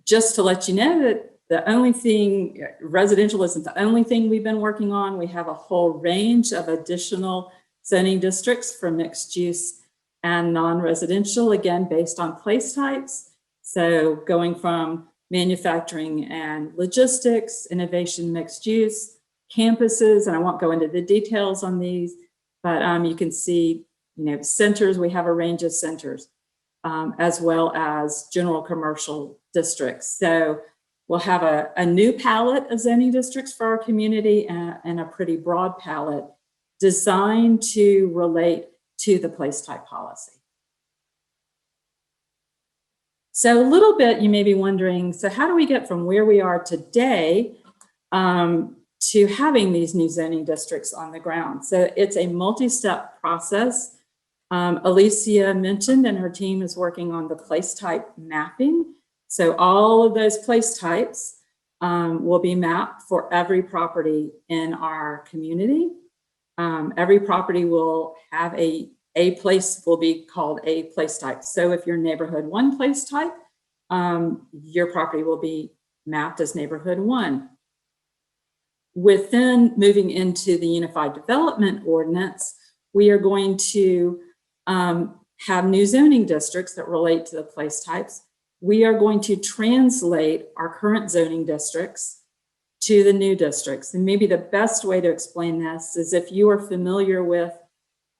Just to let you know that the only thing, residential isn't the only thing we've been working on. We have a whole range of additional zoning districts for mixed use and non-residential, again, based on place types. So going from manufacturing and logistics, innovation, mixed use, campuses, and I won't go into the details on these, but you can see, centers, we have a range of centers, as well as general commercial districts. So we'll have a new palette of zoning districts for our community and a pretty broad palette designed to relate to the place type policy. So a little bit, you may be wondering, so how do we get from where we are today to having these new zoning districts on the ground? So it's a multi-step process. Alicia mentioned, and her team is working on the place type mapping. So all of those place types will be mapped for every property in our community. Every property will have a place will be called a place type. So if you're neighborhood 1 place type, your property will be mapped as neighborhood 1. Within moving into the Unified Development Ordinance, we are going to have new zoning districts that relate to the place types. We are going to translate our current zoning districts to the new districts. And maybe the best way to explain this is if you are familiar with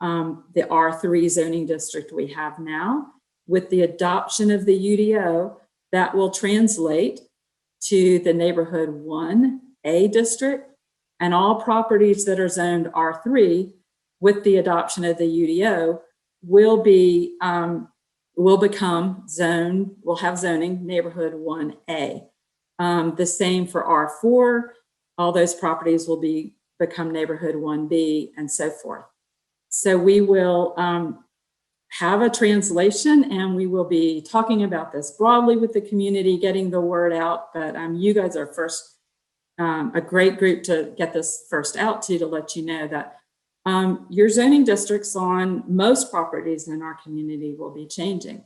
the R3 zoning district we have now, with the adoption of the UDO, that will translate to the neighborhood 1A district, and all properties that are zoned R3 with the adoption of the UDO will become zoned, will have zoning neighborhood 1A. The same for R4, all those properties will become neighborhood 1B and so forth. So we will have a translation, and we will be talking about this broadly with the community, getting the word out. But you guys are first, a great group to get this first out to let you know that your zoning districts on most properties in our community will be changing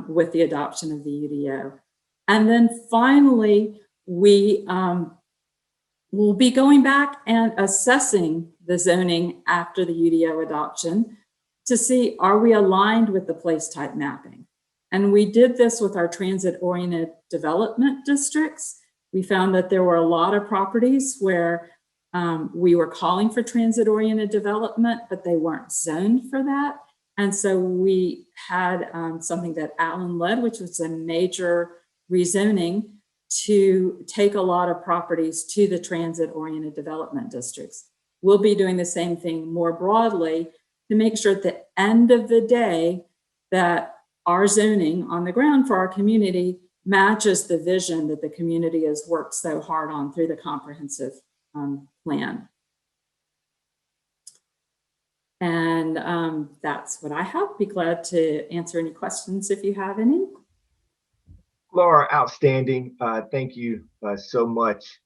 with the adoption of the UDO. And then finally, we will be going back and assessing the zoning after the UDO adoption to see, are we aligned with the place type mapping? And we did this with our transit-oriented development districts. We found that there were a lot of properties where we were calling for transit-oriented development, but they weren't zoned for that. And so we had something that Alan led, which was a major rezoning to take a lot of properties to the transit-oriented development districts. We'll be doing the same thing more broadly to make sure at the end of the day that our zoning on the ground for our community matches the vision that the community has worked so hard on through the comprehensive plan. And that's what I have. Be glad to answer any questions if you have any. Laura, outstanding. Thank you so much.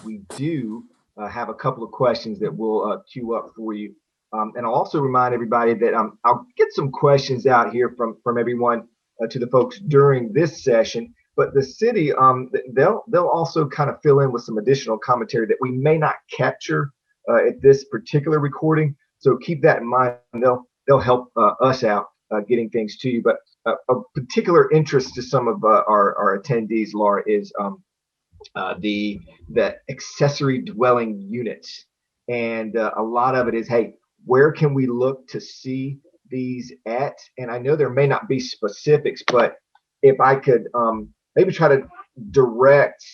We do have a couple of questions that we'll queue up for you. And I'll also remind everybody that I'll get some questions out here from everyone to the folks during this session. But the city, they'll also kind of fill in with some additional commentary that we may not capture at this particular recording. So keep that in mind. They'll help us out getting things to you. But a particular interest to some of our attendees, Laura, is the accessory dwelling units, and a lot of it is, hey, where can we look to see these at? And I know there may not be specifics, but if I could maybe try to direct,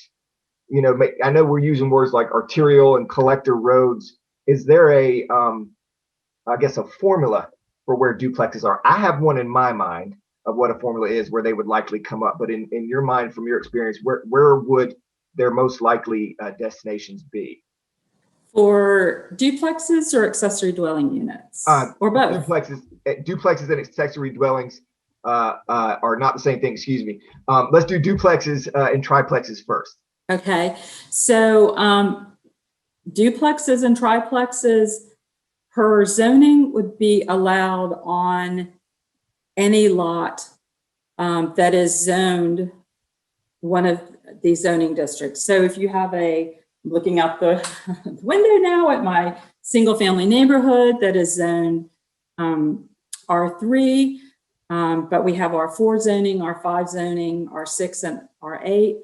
I know we're using words like arterial and collector roads. Is there I guess, a formula for where duplexes are? I have one in my mind of what a formula is, where they would likely come up. But in your mind, from your experience, where would their most likely destinations be? For duplexes or accessory dwelling units, or both? Duplexes and accessory dwellings are not the same thing. Excuse me. Let's do duplexes and triplexes first. Okay, so duplexes and triplexes per zoning would be allowed on any lot that is zoned one of these zoning districts. So if you have looking out the window now at my single family neighborhood that is zoned R3, but we have R4 zoning, R5 zoning, R6 and R8.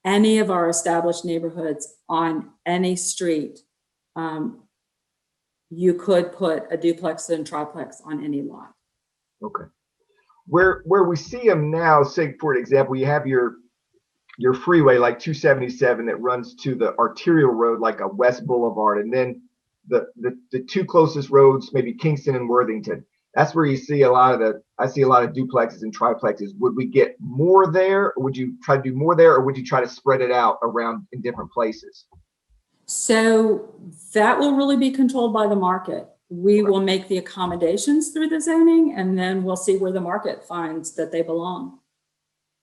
Any of our established neighborhoods on any street, you could put a duplex and triplex on any lot. Okay. Where we see them now, say for example, you have your freeway like 277 that runs to the arterial road like a West Boulevard, and then the two closest roads, maybe Kingston and Worthington. That's where you see I see a lot of duplexes and triplexes. Would we get more there, or would you try to do more there, or would you try to spread it out around in different places? So that will really be controlled by the market. We will make the accommodations through the zoning, and then we'll see where the market finds that they belong.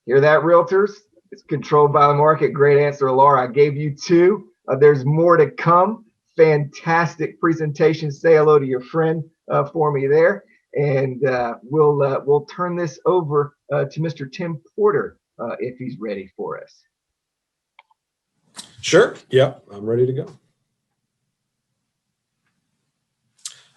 Hear that, realtors? It's controlled by the market. Great answer, Laura. I gave you two. There's more to come. Fantastic presentation. Say hello to your friend for me there. And we'll turn this over to Mr. Tim Porter if he's ready for us. Sure. Yeah, I'm ready to go.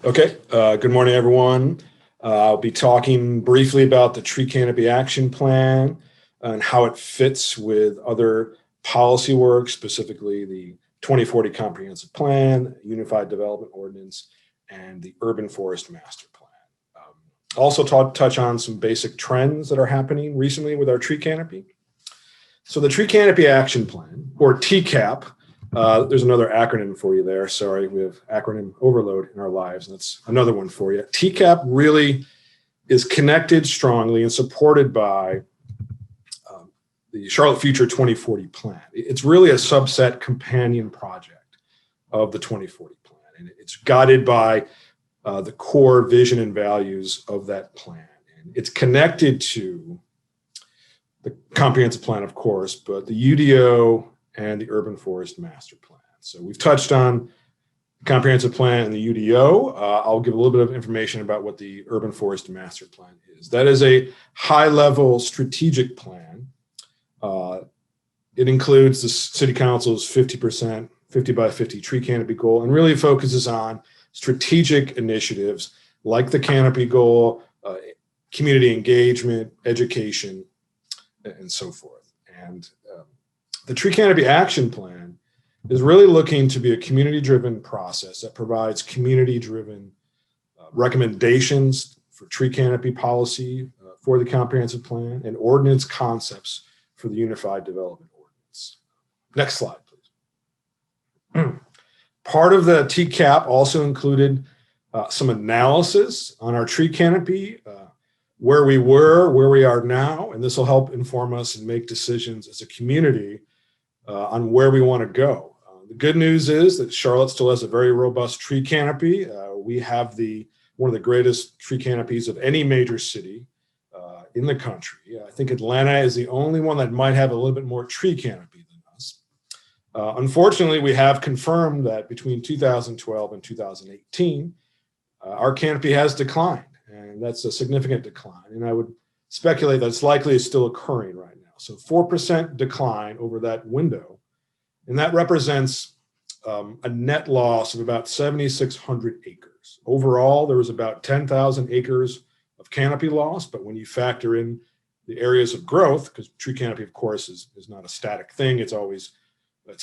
Okay. Good morning, everyone. I'll be talking briefly about the Tree Canopy Action Plan and how it fits with other policy work, specifically the 2040 Comprehensive Plan, Unified Development Ordinance, and the Urban Forest Master Plan. Also touch on some basic trends that are happening recently with our tree canopy. So the Tree Canopy Action Plan, or TCAP, there's another acronym for you there. Sorry, we have acronym overload in our lives, and that's another one for you. TCAP really is connected strongly and supported by the Charlotte Future 2040 Plan. It's really a subset companion project of the 2040 Plan, and it's guided by the core vision and values of that plan. And it's connected to the comprehensive plan, of course, but the UDO and the Urban Forest Master Plan. So we've touched on the comprehensive plan and the UDO. I'll give a little bit of information about what the Urban Forest Master Plan is. That is a high-level strategic plan. It includes the City Council's 50% 50 by 50 tree canopy goal, and really focuses on strategic initiatives like the canopy goal, community engagement, education, and so forth. And the Tree Canopy Action Plan is really looking to be a community-driven process that provides community-driven recommendations for tree canopy policy for the comprehensive plan and ordinance concepts for the Unified Development Ordinance. Next slide, please. Part of the TCAP also included some analysis on our tree canopy, where we were, where we are now, and this will help inform us and make decisions as a community on where we want to go. The good news is that Charlotte still has a very robust tree canopy. We have one of the greatest tree canopies of any major city in the country. I think Atlanta is the only one that might have a little bit more tree canopy than us. Unfortunately, we have confirmed that between 2012 and 2018, our canopy has declined, and that's a significant decline. And I would speculate that it's likely it's still occurring right now. So 4% decline over that window. And that represents a net loss of about 7,600 acres. Overall, there was about 10,000 acres of canopy loss, but when you factor in the areas of growth, because tree canopy, of course, is not a static thing. It's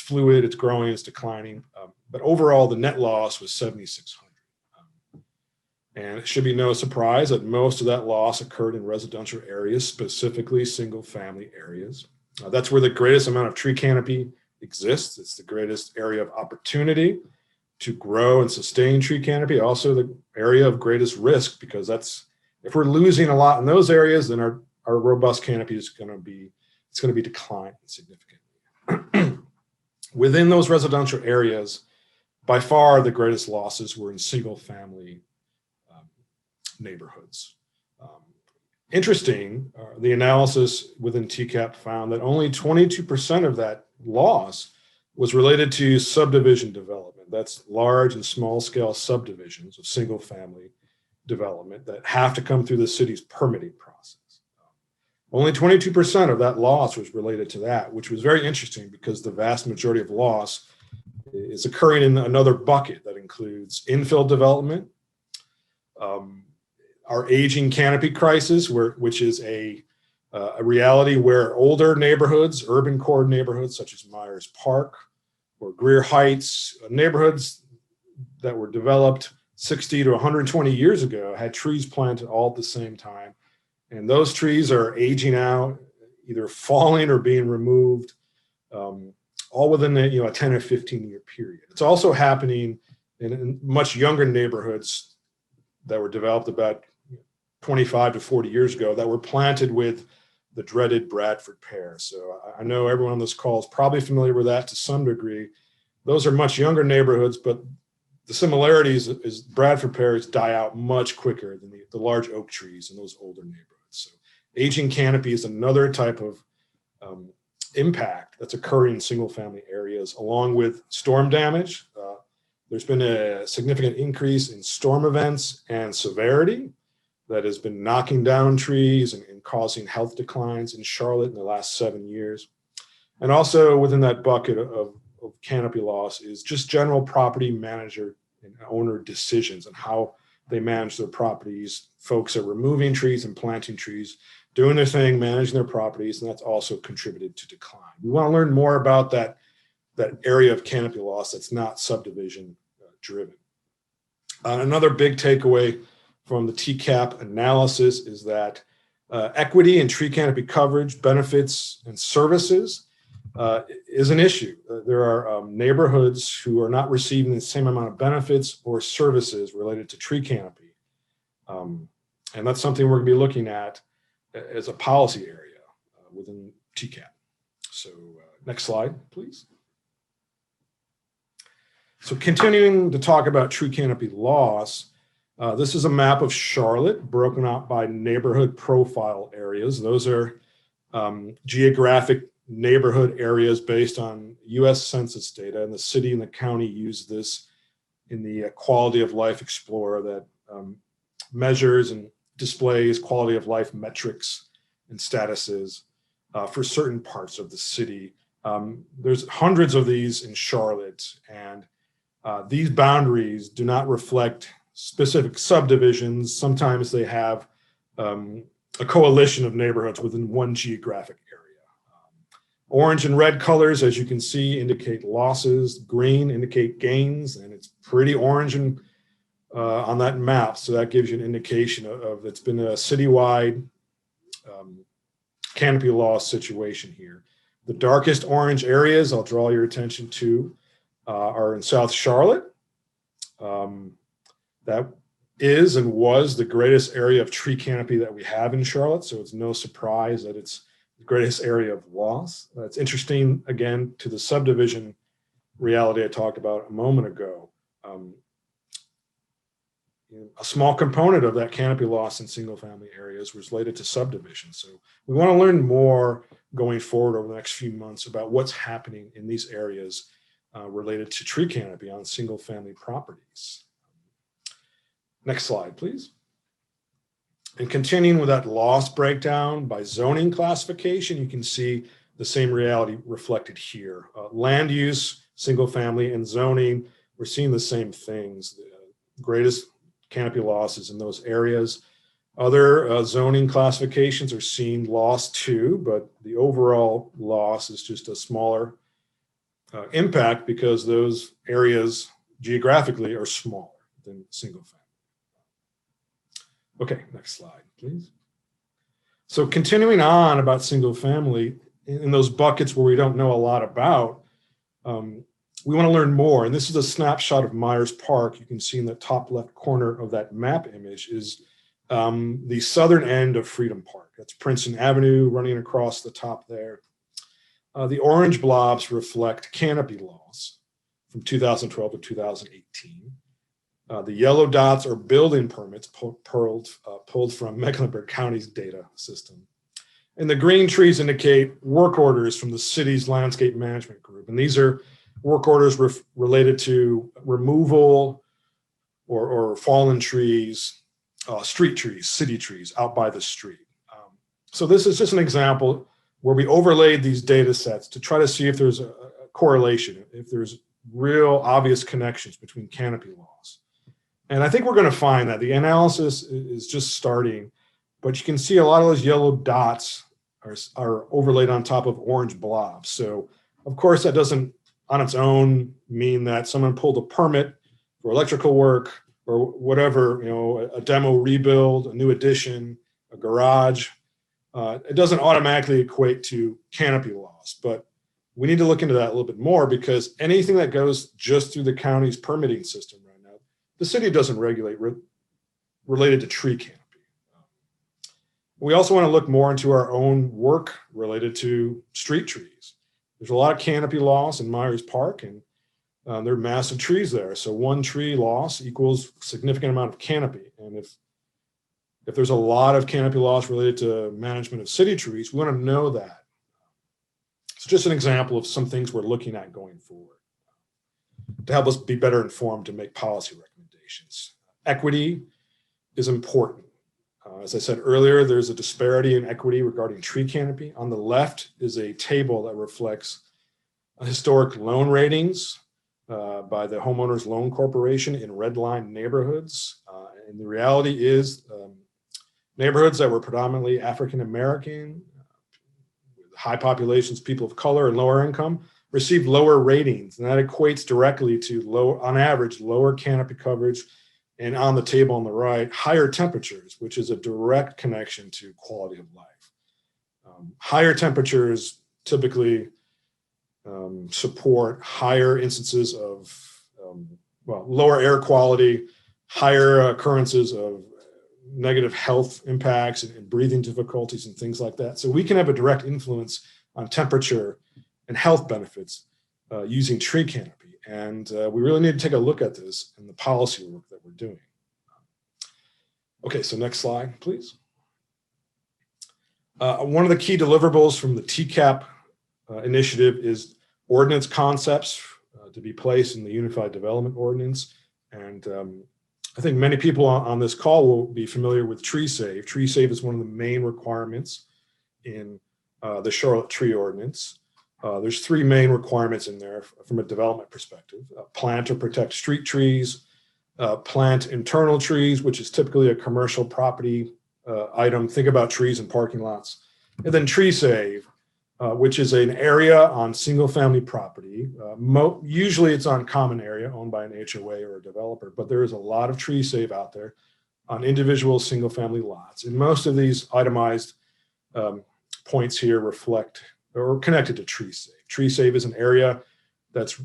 fluid, it's growing, it's declining. But overall, the net loss was 7,600. And it should be no surprise that most of that loss occurred in residential areas, specifically single family areas. That's where the greatest amount of tree canopy exists. It's the greatest area of opportunity to grow and sustain tree canopy. Also the area of greatest risk, because if we're losing a lot in those areas, then our robust canopy is going to be declining significantly. Within those residential areas, by far the greatest losses were in single family neighborhoods. Interesting, the analysis within TCAP found that only 22% of that loss was related to subdivision development. That's large and small scale subdivisions of single family development that have to come through the city's permitting process. Only 22% of that loss was related to that, which was very interesting because the vast majority of loss is occurring in another bucket that includes infill development, our aging canopy crisis, which is a reality where older neighborhoods, urban core neighborhoods such as Myers Park or Greer Heights, neighborhoods that were developed 60 to 120 years ago had trees planted all at the same time. And those trees are aging out, either falling or being removed, all within a 10 or 15 year period. It's also happening in much younger neighborhoods that were developed about 25 to 40 years ago that were planted with the dreaded Bradford pear. So I know everyone on this call is probably familiar with that to some degree. Those are much younger neighborhoods, but the similarities is Bradford pears die out much quicker than the large oak trees in those older neighborhoods. So aging canopy is another type of impact that's occurring in single family areas, along with storm damage. There's been a significant increase in storm events and severity that has been knocking down trees and causing health declines in Charlotte in the last 7 years. And also within that bucket of canopy loss is just general property manager and owner decisions and how they manage their properties. Folks are removing trees and planting trees, doing their thing, managing their properties, and that's also contributed to decline. We want to learn more about that area of canopy loss that's not subdivision driven. Another big takeaway from the TCAP analysis is that equity in tree canopy coverage, benefits, and services is an issue. There are neighborhoods who are not receiving the same amount of benefits or services related to tree canopy. And that's something we're going to be looking at as a policy area within TCAP. So next slide, please. So continuing to talk about tree canopy loss, this is a map of Charlotte broken out by neighborhood profile areas. Those are geographic neighborhood areas based on US Census data, and the city and the county use this in the Quality of Life Explorer that measures and displays quality of life metrics and statuses for certain parts of the city. There's hundreds of these in Charlotte, and these boundaries do not reflect specific subdivisions. Sometimes they have a coalition of neighborhoods within one geographic area. Orange and red colors, as you can see, indicate losses. Green indicate gains, and it's pretty orange and on that map. So that gives you an indication of it's been a citywide canopy loss situation here. The darkest orange areas I'll draw your attention to are in South Charlotte. That is and was the greatest area of tree canopy that we have in Charlotte. So it's no surprise that it's the greatest area of loss. It's interesting, again, to the subdivision reality I talked about a moment ago. A small component of that canopy loss in single family areas was related to subdivision. So we want to learn more going forward over the next few months about what's happening in these areas related to tree canopy on single family properties. Next slide, please. And continuing with that loss breakdown by zoning classification, you can see the same reality reflected here. Land use, single family, and zoning, we're seeing the same things. The greatest canopy losses in those areas. Other zoning classifications are seeing loss too, but the overall loss is just a smaller impact because those areas geographically are smaller than single family. Okay, next slide, please. So continuing on about single family, in those buckets where we don't know a lot about, we want to learn more. And this is a snapshot of Myers Park. You can see in the top left corner of that map image is the southern end of Freedom Park. That's Princeton Avenue running across the top there. The orange blobs reflect canopy loss from 2012 to 2018. The yellow dots are building permits pulled from Mecklenburg County's data system. And the green trees indicate work orders from the city's landscape management group. And these are work orders related to removal or fallen trees, street trees, city trees out by the street. So this is just an example where we overlaid these data sets to try to see if there's a correlation, if there's real obvious connections between canopy loss. And I think we're going to find that. The analysis is just starting, but you can see a lot of those yellow dots are overlaid on top of orange blobs. So of course that doesn't on its own mean that someone pulled a permit for electrical work or whatever, you know, a demo rebuild, a new addition, a garage. It doesn't automatically equate to canopy loss, but we need to look into that a little bit more because anything that goes just through the county's permitting system right now, the city doesn't regulate related to tree canopy. We also want to look more into our own work related to street trees. There's a lot of canopy loss in Myers Park, and there are massive trees there. So one tree loss equals a significant amount of canopy. And if there's a lot of canopy loss related to management of city trees, we want to know that. It's just an example of some things we're looking at going forward to help us be better informed to make policy recommendations. Equity is important. As I said earlier, there's a disparity in equity regarding tree canopy. On the left is a table that reflects historic loan ratings by the Homeowners Loan Corporation in redline neighborhoods. And the reality is neighborhoods that were predominantly African-American, high populations, people of color and lower income received lower ratings. And that equates directly to on average, lower canopy coverage. And on the table on the right, higher temperatures, which is a direct connection to quality of life. Higher temperatures typically support higher instances of lower air quality, higher occurrences of negative health impacts and breathing difficulties and things like that. So we can have a direct influence on temperature and health benefits using tree canopy. And we really need to take a look at this in the policy work that we're doing. Okay, so next slide, please. One of the key deliverables from the TCAP initiative is ordinance concepts to be placed in the Unified Development Ordinance. And I think many people on this call will be familiar with Tree Save. Tree Save is one of the main requirements in the Charlotte Tree Ordinance. There's three main requirements in there from a development perspective. Plant or protect street trees, plant internal trees, which is typically a commercial property item. Think about trees in parking lots. And then Tree Save, which is an area on single family property. Usually it's on common area owned by an HOA or a developer, but there is a lot of Tree Save out there on individual single family lots. And most of these itemized points here reflect or connected to Tree Save. Tree Save is an area that's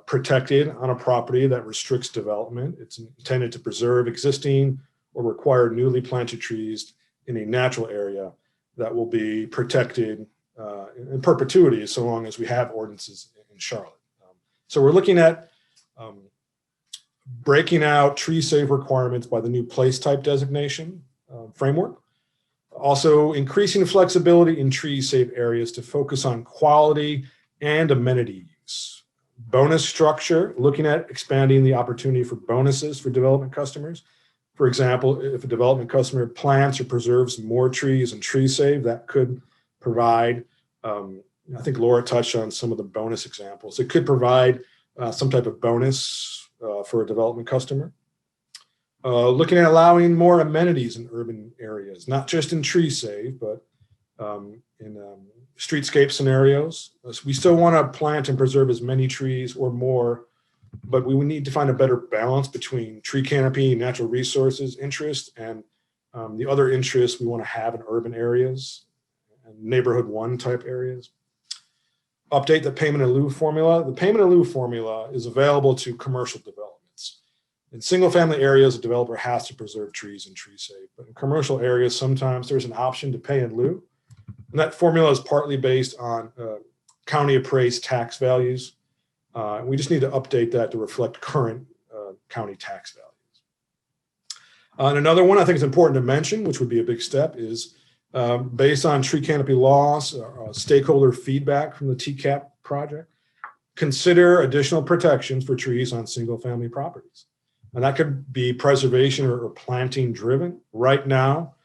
protected on a property that restricts development. It's intended to preserve existing or require newly planted trees in a natural area that will be protected in perpetuity so long as we have ordinances in Charlotte. So we're looking at breaking out Tree Save requirements by the new place type designation framework. Also increasing flexibility in tree save areas to focus on quality and amenity use. Bonus structure, looking at expanding the opportunity for bonuses for development customers. For example, if a development customer plants or preserves more trees and tree save, that could provide, I think Laura touched on some of the bonus examples. It could provide some type of bonus for a development customer. Looking at allowing more amenities in urban areas, not just in tree save, but in streetscape scenarios. We still want to plant and preserve as many trees or more, but we need to find a better balance between tree canopy, natural resources interest, and the other interests we want to have in urban areas and neighborhood one type areas. Update the payment in lieu formula. The payment in lieu formula is available to commercial developments. In single family areas, a developer has to preserve trees and tree save, but in commercial areas, sometimes there's an option to pay in lieu. And that formula is partly based on county appraised tax values. We just need to update that to reflect current county tax values. And another one I think is important to mention, which would be a big step, is based on tree canopy laws, stakeholder feedback from the TCAP project, consider additional protections for trees on single family properties. And that could be preservation or planting driven. Right now,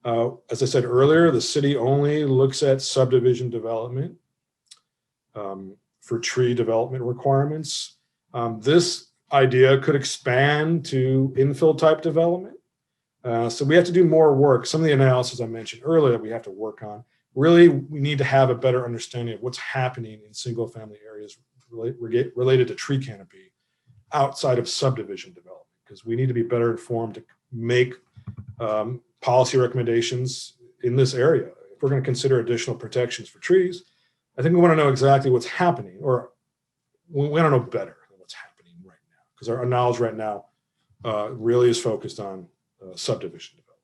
as I said earlier, the city only looks at subdivision development for tree development requirements. This idea could expand to infill type development. So we have to do more work. Some of the analysis I mentioned earlier that we have to work on. Really, we need to have a better understanding of what's happening in single family areas related to tree canopy outside of subdivision development, because we need to be better informed to make policy recommendations in this area. If we're going to consider additional protections for trees, I think we want to know exactly what's happening, or we want to know better than what's happening right now, because our knowledge right now really is focused on subdivision development.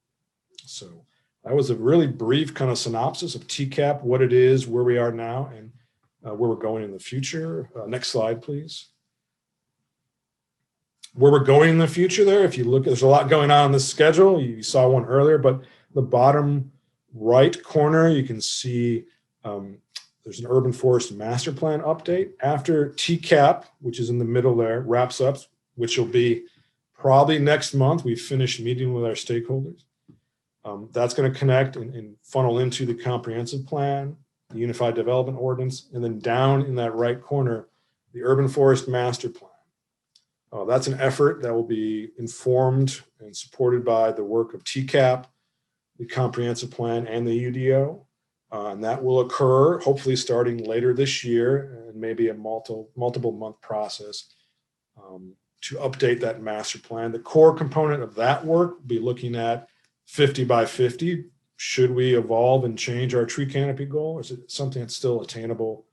So that was a really brief kind of synopsis of TCAP, what it is, where we are now, and where we're going in the future. Next slide, please. Where we're going in the future there, if you look, there's a lot going on this schedule. You saw one earlier, but the bottom right corner, you can see there's an urban forest master plan update. After TCAP, which is in the middle there, wraps up, which will be probably next month, we finished meeting with our stakeholders. That's going to connect and funnel into the comprehensive plan, the unified development ordinance, and then down in that right corner, the urban forest master plan. That's an effort that will be informed and supported by the work of TCAP, the comprehensive plan, and the UDO. And that will occur hopefully starting later this year, and maybe a multiple month process to update that master plan. The core component of that work will be looking at 50 by 50. Should we evolve and change our tree canopy goal? Or is it something that's still attainable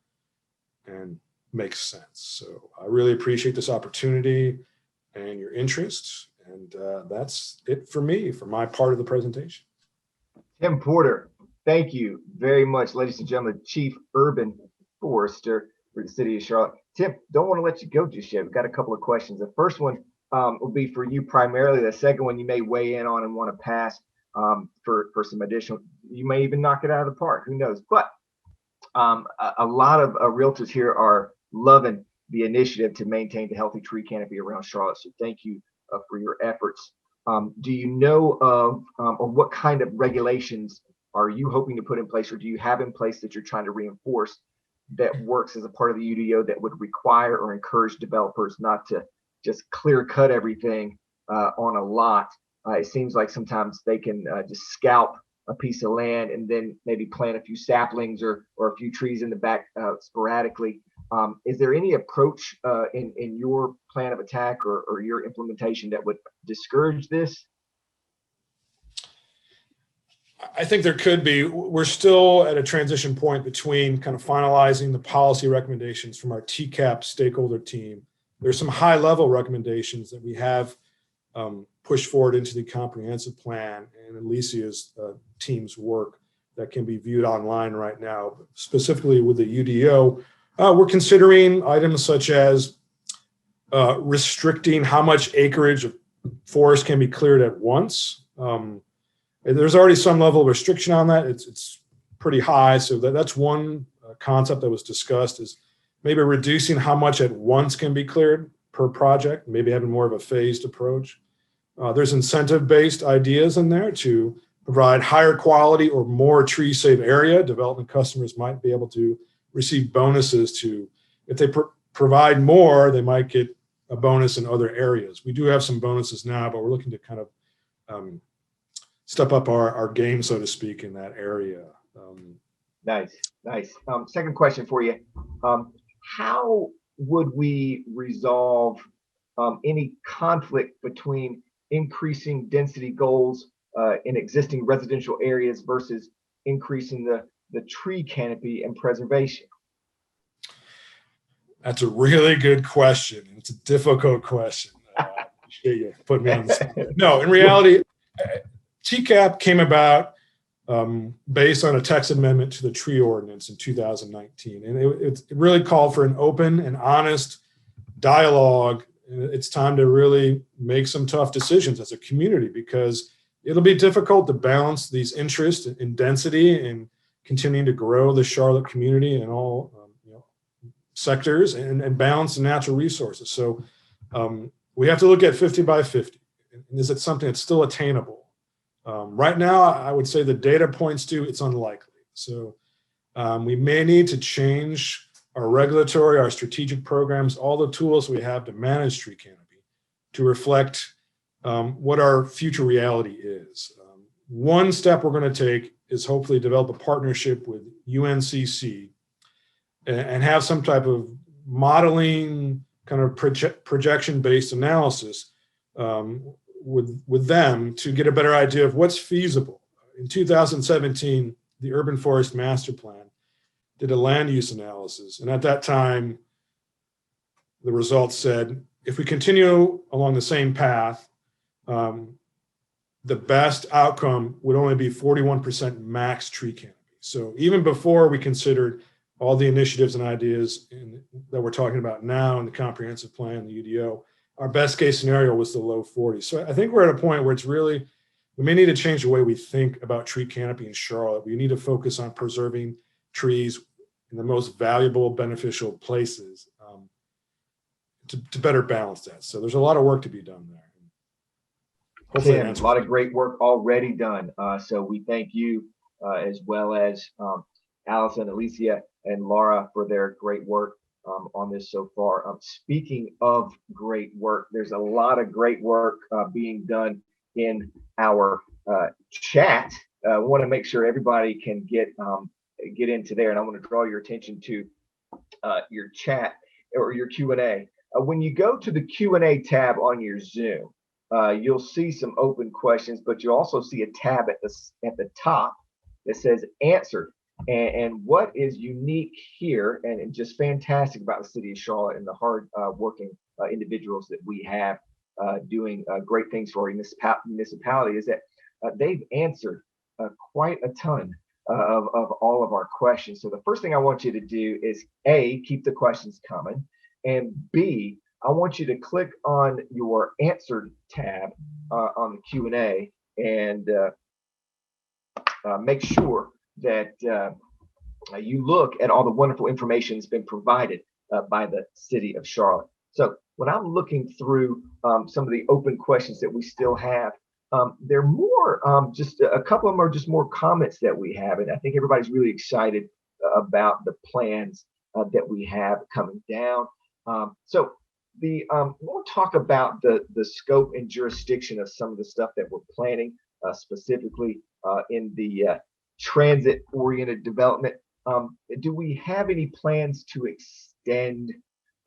and makes sense? So I really appreciate this opportunity and your interest. And that's it for me, for my part of the presentation. Tim Porter, thank you very much, ladies and gentlemen, Chief Urban Forester for the city of Charlotte. Tim, don't want to let you go just yet. We've got a couple of questions. The first one will be for you primarily. The second one you may weigh in on and want to pass for some additional. You may even knock it out of the park. Who knows? But a lot of realtors here are loving the initiative to maintain the healthy tree canopy around Charlotte. So thank you for your efforts. Do you know of or what kind of regulations are you hoping to put in place, or do you have in place that you're trying to reinforce that works as a part of the UDO that would require or encourage developers not to just clear cut everything on a lot? It seems like sometimes they can just scalp a piece of land and then maybe plant a few saplings or a few trees in the back sporadically. Is there any approach in your plan of attack or your implementation that would discourage this? I think there could be. We're still at a transition point between kind of finalizing the policy recommendations from our TCAP stakeholder team. There's some high level recommendations that we have pushed forward into the comprehensive plan and Alicia's team's work that can be viewed online right now. Specifically with the UDO, we're considering items such as restricting how much acreage of forest can be cleared at once. There's already some level of restriction on that. It's pretty high. So that's one concept that was discussed, is maybe reducing how much at once can be cleared per project, maybe having more of a phased approach. There's incentive-based ideas in there to provide higher quality or more tree-safe area. Development customers might be able to receive bonuses to, if they provide more, they might get a bonus in other areas. We do have some bonuses now, but we're looking to kind of step up our game, so to speak, in that area. Nice. Second question for you. How would we resolve any conflict between increasing density goals in existing residential areas versus increasing the tree canopy and preservation? That's a really good question. It's a difficult question. Appreciate you putting me on the spot. No, in reality, TCAP came about based on a text amendment to the tree ordinance in 2019. And it really called for an open and honest dialogue. It's time to really make some tough decisions as a community, because it'll be difficult to balance these interests in density and continuing to grow the Charlotte community in all sectors and balance the natural resources. So we have to look at 50 by 50. Is it something that's still attainable? Right now, I would say the data points to it's unlikely. So we may need to change our regulatory, our strategic programs, all the tools we have to manage tree canopy to reflect what our future reality is. One step we're going to take is hopefully develop a partnership with UNCC and have some type of modeling kind of projection-based analysis with them to get a better idea of what's feasible. In 2017, the Urban Forest Master Plan did a land use analysis. And at that time, the results said, if we continue along the same path, the best outcome would only be 41% max tree canopy. So even before we considered all the initiatives and ideas that we're talking about now in the comprehensive plan, the UDO, our best case scenario was the low 40s. So I think we're at a point where it's really, we may need to change the way we think about tree canopy in Charlotte. We need to focus on preserving trees in the most valuable, beneficial places to better balance that. So there's a lot of work to be done there. Hopefully Tim, a lot of great work already done. So we thank you as well as Allison, Alicia, and Laura for their great work on this so far. Speaking of great work, there's a lot of great work being done in our chat. I want to make sure everybody can get into there, and I want to draw your attention to your chat or your Q&A. When you go to the Q&A tab on your Zoom, you'll see some open questions, but you'll also see a tab at the top that says answered. And what is unique here and just fantastic about the city of Charlotte and the hard working individuals that we have doing great things for our municipality is that they've answered quite a ton of all of our questions. So the first thing I want you to do is A, keep the questions coming, and B, I want you to click on your answered tab on the Q&A and make sure that you look at all the wonderful information that's been provided by the city of Charlotte. So when I'm looking through some of the open questions that we still have, they're more just a couple of them are just more comments that we have, and I think everybody's really excited about the plans that we have coming down. So we'll talk about the scope and jurisdiction of some of the stuff that we're planning, specifically in the transit-oriented development. Do we have any plans to extend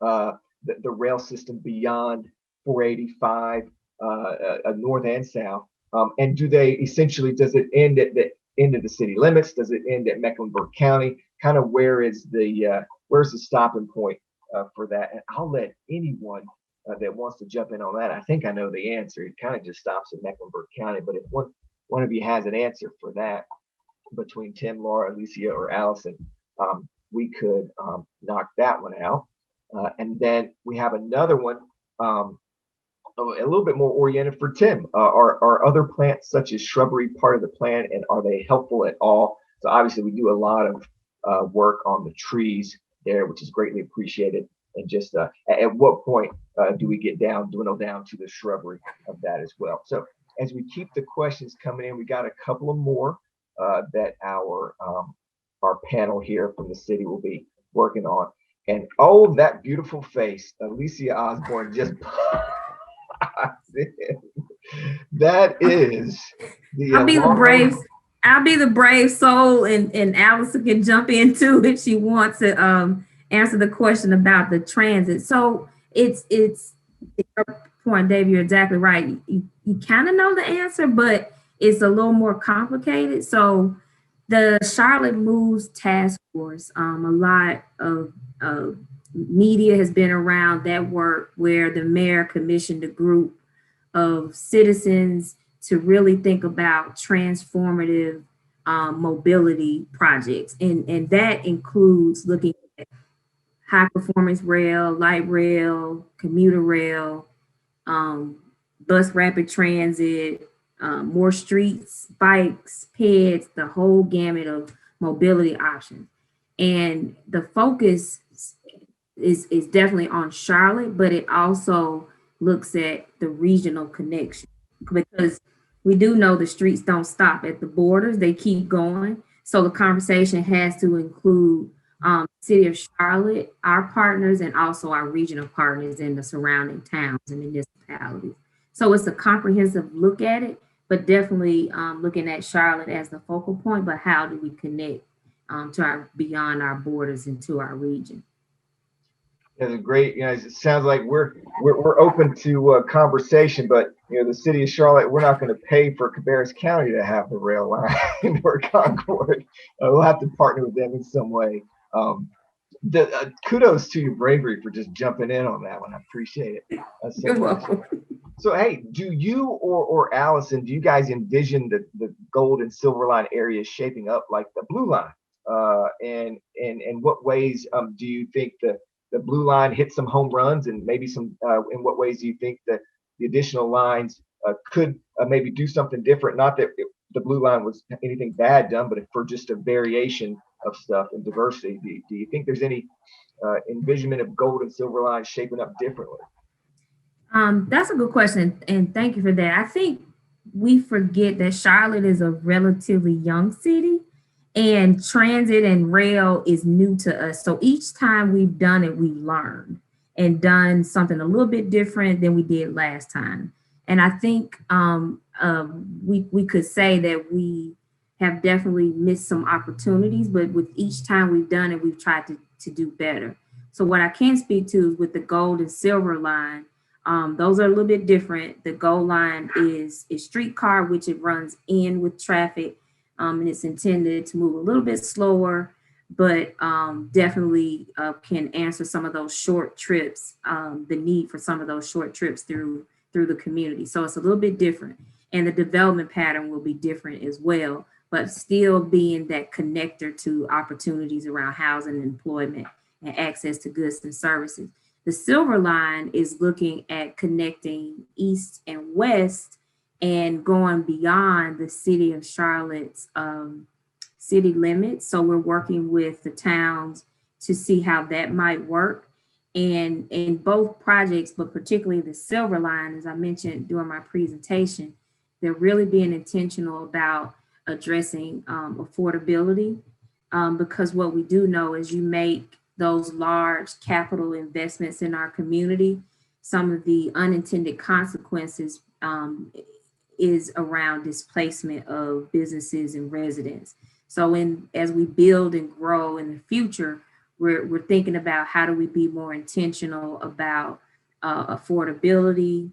the rail system beyond 485 north and south? And does it end at the end of the city limits? Does it end at Mecklenburg County? Kind of where's the stopping point for that? And I'll let anyone that wants to jump in on that. I think I know the answer. It kind of just stops at Mecklenburg County, but if one of you has an answer for that, between Tim, Laura, Alicia, or Allison, we could knock that one out. And then we have another one, a little bit more oriented for Tim. Are other plants such as shrubbery part of the plan, and are they helpful at all? So obviously we do a lot of work on the trees there, which is greatly appreciated. And just at what point do we dwindle down to the shrubbery of that as well. So as we keep the questions coming in, we got a couple of more that our panel here from the city will be working on. And oh, that beautiful face, Alicia Osborne just that is the I'll be the brave. I'll be the brave soul, and Allison can jump in too if she wants to answer the question about the transit. So it's your point, Dave. You're exactly right. You kind of know the answer, but it's a little more complicated. So the Charlotte Moves Task Force, a lot of media has been around that work where the mayor commissioned a group of citizens to really think about transformative mobility projects. And that includes looking at high performance rail, light rail, commuter rail, bus rapid transit, more streets, bikes, peds, the whole gamut of mobility options. And the focus is definitely on Charlotte, but it also looks at the regional connection, because we do know the streets don't stop at the borders, they keep going. So the conversation has to include City of Charlotte, our partners, and also our regional partners in the surrounding towns and municipalities. So it's a comprehensive look at it, but definitely looking at Charlotte as the focal point, but how do we connect to our beyond our borders and to our region? That's a great, it sounds like we're open to conversation, but the city of Charlotte, we're not going to pay for Cabarrus County to have the rail line or Concord. We'll have to partner with them in some way. Kudos to your bravery for just jumping in on that one. I appreciate it. You're welcome. So, hey, do you or Allison, do you guys envision the gold and silver line areas shaping up like the blue line? And what ways do you think the blue line hit some home runs, and maybe some in what ways do you think that the additional lines could maybe do something different? Not that the blue line was anything bad done, but for just a variation of stuff and diversity. Do you think there's any envisionment of gold and silver lines shaping up differently? That's a good question, and thank you for that. I think we forget that Charlotte is a relatively young city, and transit and rail is new to us. So each time we've done it, we've learned and done something a little bit different than we did last time. And I think we could say that we have definitely missed some opportunities, but with each time we've done it, we've tried to do better. So what I can speak to is with the gold and silver line, those are a little bit different. The gold line is streetcar, which it runs in with traffic, and it's intended to move a little bit slower, but definitely can answer some of those short trips, the need for some of those short trips through the community. So it's a little bit different, and the development pattern will be different as well, but still being that connector to opportunities around housing and employment and access to goods and services. The silver line is looking at connecting east and west and going beyond the city of Charlotte's city limits. So we're working with the towns to see how that might work. And in both projects, but particularly the silver line, as I mentioned during my presentation, they're really being intentional about addressing affordability, because what we do know is you make those large capital investments in our community, some of the unintended consequences is around displacement of businesses and residents. So as we build and grow in the future, we're thinking about how do we be more intentional about affordability,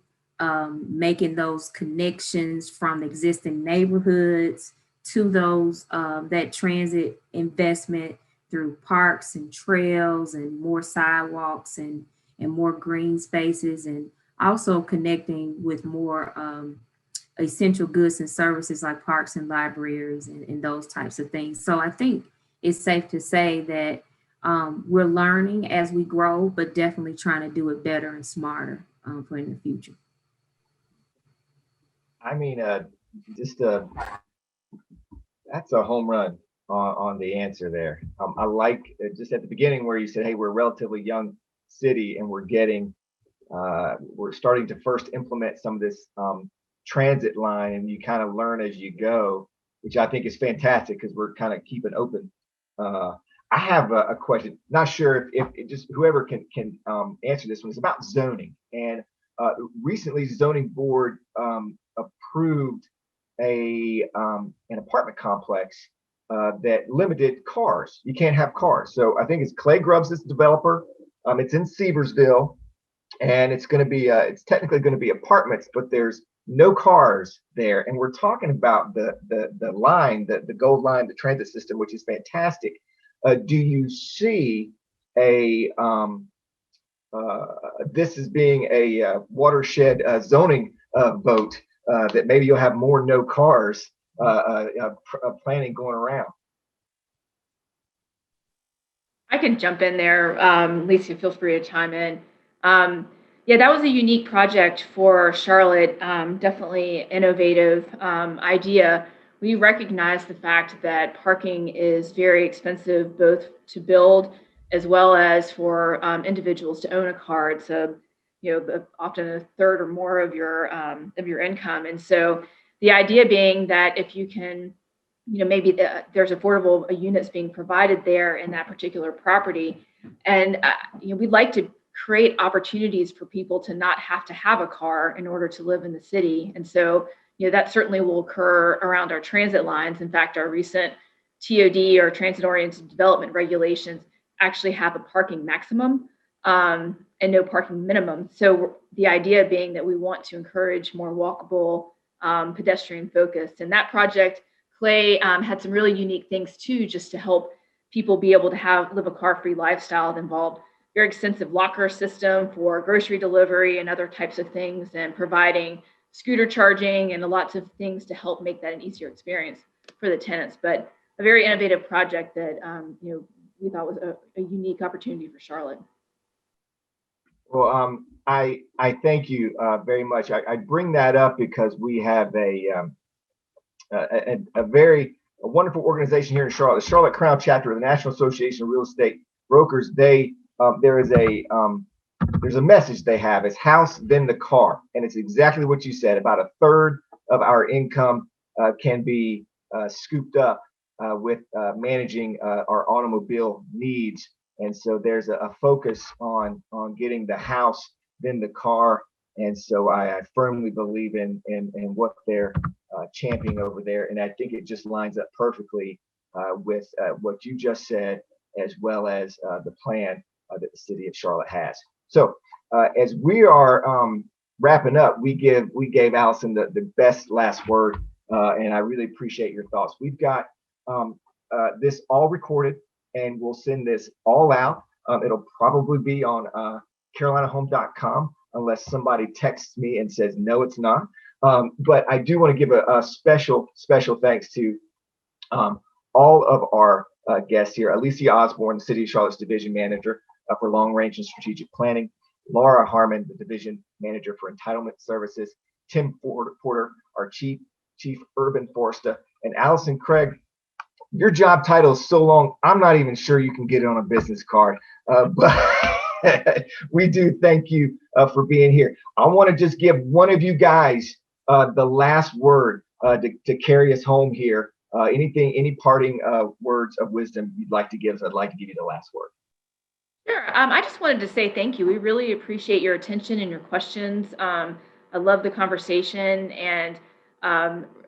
making those connections from existing neighborhoods to those that transit investment through parks and trails and more sidewalks and more green spaces, and also connecting with more essential goods and services like parks and libraries and those types of things. So I think it's safe to say that we're learning as we grow, but definitely trying to do it better and smarter for in the future. I mean, that's a home run on the answer there. I like just at the beginning where you said, hey, we're a relatively young city, and we're starting to first implement some of this transit line, and you kind of learn as you go, which I think is fantastic because we're kind of keeping open. I have a question. Not sure if it just whoever can answer this one. It's about zoning, and recently zoning board approved an apartment complex that limited cars. You can't have cars. So I think it's Clay Grubbs, this developer. It's in Seversville, and it's going to be it's technically going to be apartments, but there's no cars there. And we're talking about the line, the gold line, the transit system, which is fantastic. Do you see this as being a watershed zoning vote that maybe you'll have more no cars planning going around? I can jump in there. Lisa, feel free to chime in. Yeah, that was a unique project for Charlotte. Definitely innovative idea. We recognize the fact that parking is very expensive, both to build as well as for individuals to own a car. It's often a third or more of your income. And so the idea being that if you can, maybe there's affordable units being provided there in that particular property, and we'd like to create opportunities for people to not have to have a car in order to live in the city. And so, that certainly will occur around our transit lines. In fact, our recent TOD, or transit-oriented development regulations, actually have a parking maximum and no parking minimum. So the idea being that we want to encourage more walkable, pedestrian focused. And that project, Clay, had some really unique things too, just to help people be able to live a car-free lifestyle that involved very extensive locker system for grocery delivery and other types of things, and providing scooter charging and lots of things to help make that an easier experience for the tenants. But a very innovative project that we thought was a unique opportunity for Charlotte. Well, I thank you very much. I bring that up because we have a wonderful organization here in Charlotte, the Charlotte Crown chapter of the National Association of Real Estate Brokers. There's a message they have. It's house, then the car. And it's exactly what you said. About a third of our income can be scooped up with managing our automobile needs. And so there's a focus on getting the house, then the car. And so I firmly believe in what they're championing over there. And I think it just lines up perfectly with what you just said, as well as the plan that the city of Charlotte has. So as we are wrapping up, we gave Allison the best last word, and I really appreciate your thoughts. We've got this all recorded, and we'll send this all out. It'll probably be on carolinahome.com unless somebody texts me and says, no, it's not. But I do want to give a special thanks to all of our guests here. Alicia Osborne, the City of Charlotte's Division Manager for Long Range and Strategic Planning. Laura Harmon, the Division Manager for Entitlement Services. Tim Porter, our Chief Urban Forester. And Allison Craig, your job title is so long, I'm not even sure you can get it on a business card. But we do thank you for being here. I want to just give one of you guys the last word to carry us home here. Any parting words of wisdom you'd like to give us? I'd like to give you the last word. Sure. I just wanted to say thank you. We really appreciate your attention and your questions. I love the conversation, and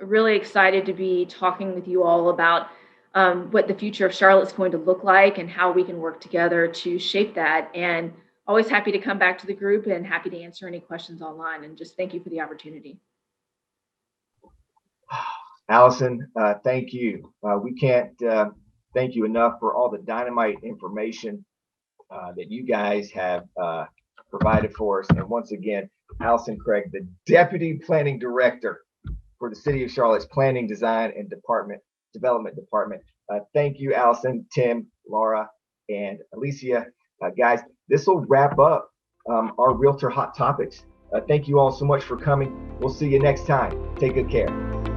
really excited to be talking with you all about what the future of Charlotte is going to look like and how we can work together to shape that. And always happy to come back to the group and happy to answer any questions online. And just thank you for the opportunity. Allison, thank you. We can't thank you enough for all the dynamite information that you guys have provided for us. And once again, Allison Craig, the Deputy Planning Director for the City of Charlotte's Planning, Design, and Development Department. Thank you, Allison, Tim, Laura, and Alicia. Guys, this will wrap up our Realtor Hot Topics. Thank you all so much for coming. We'll see you next time. Take good care.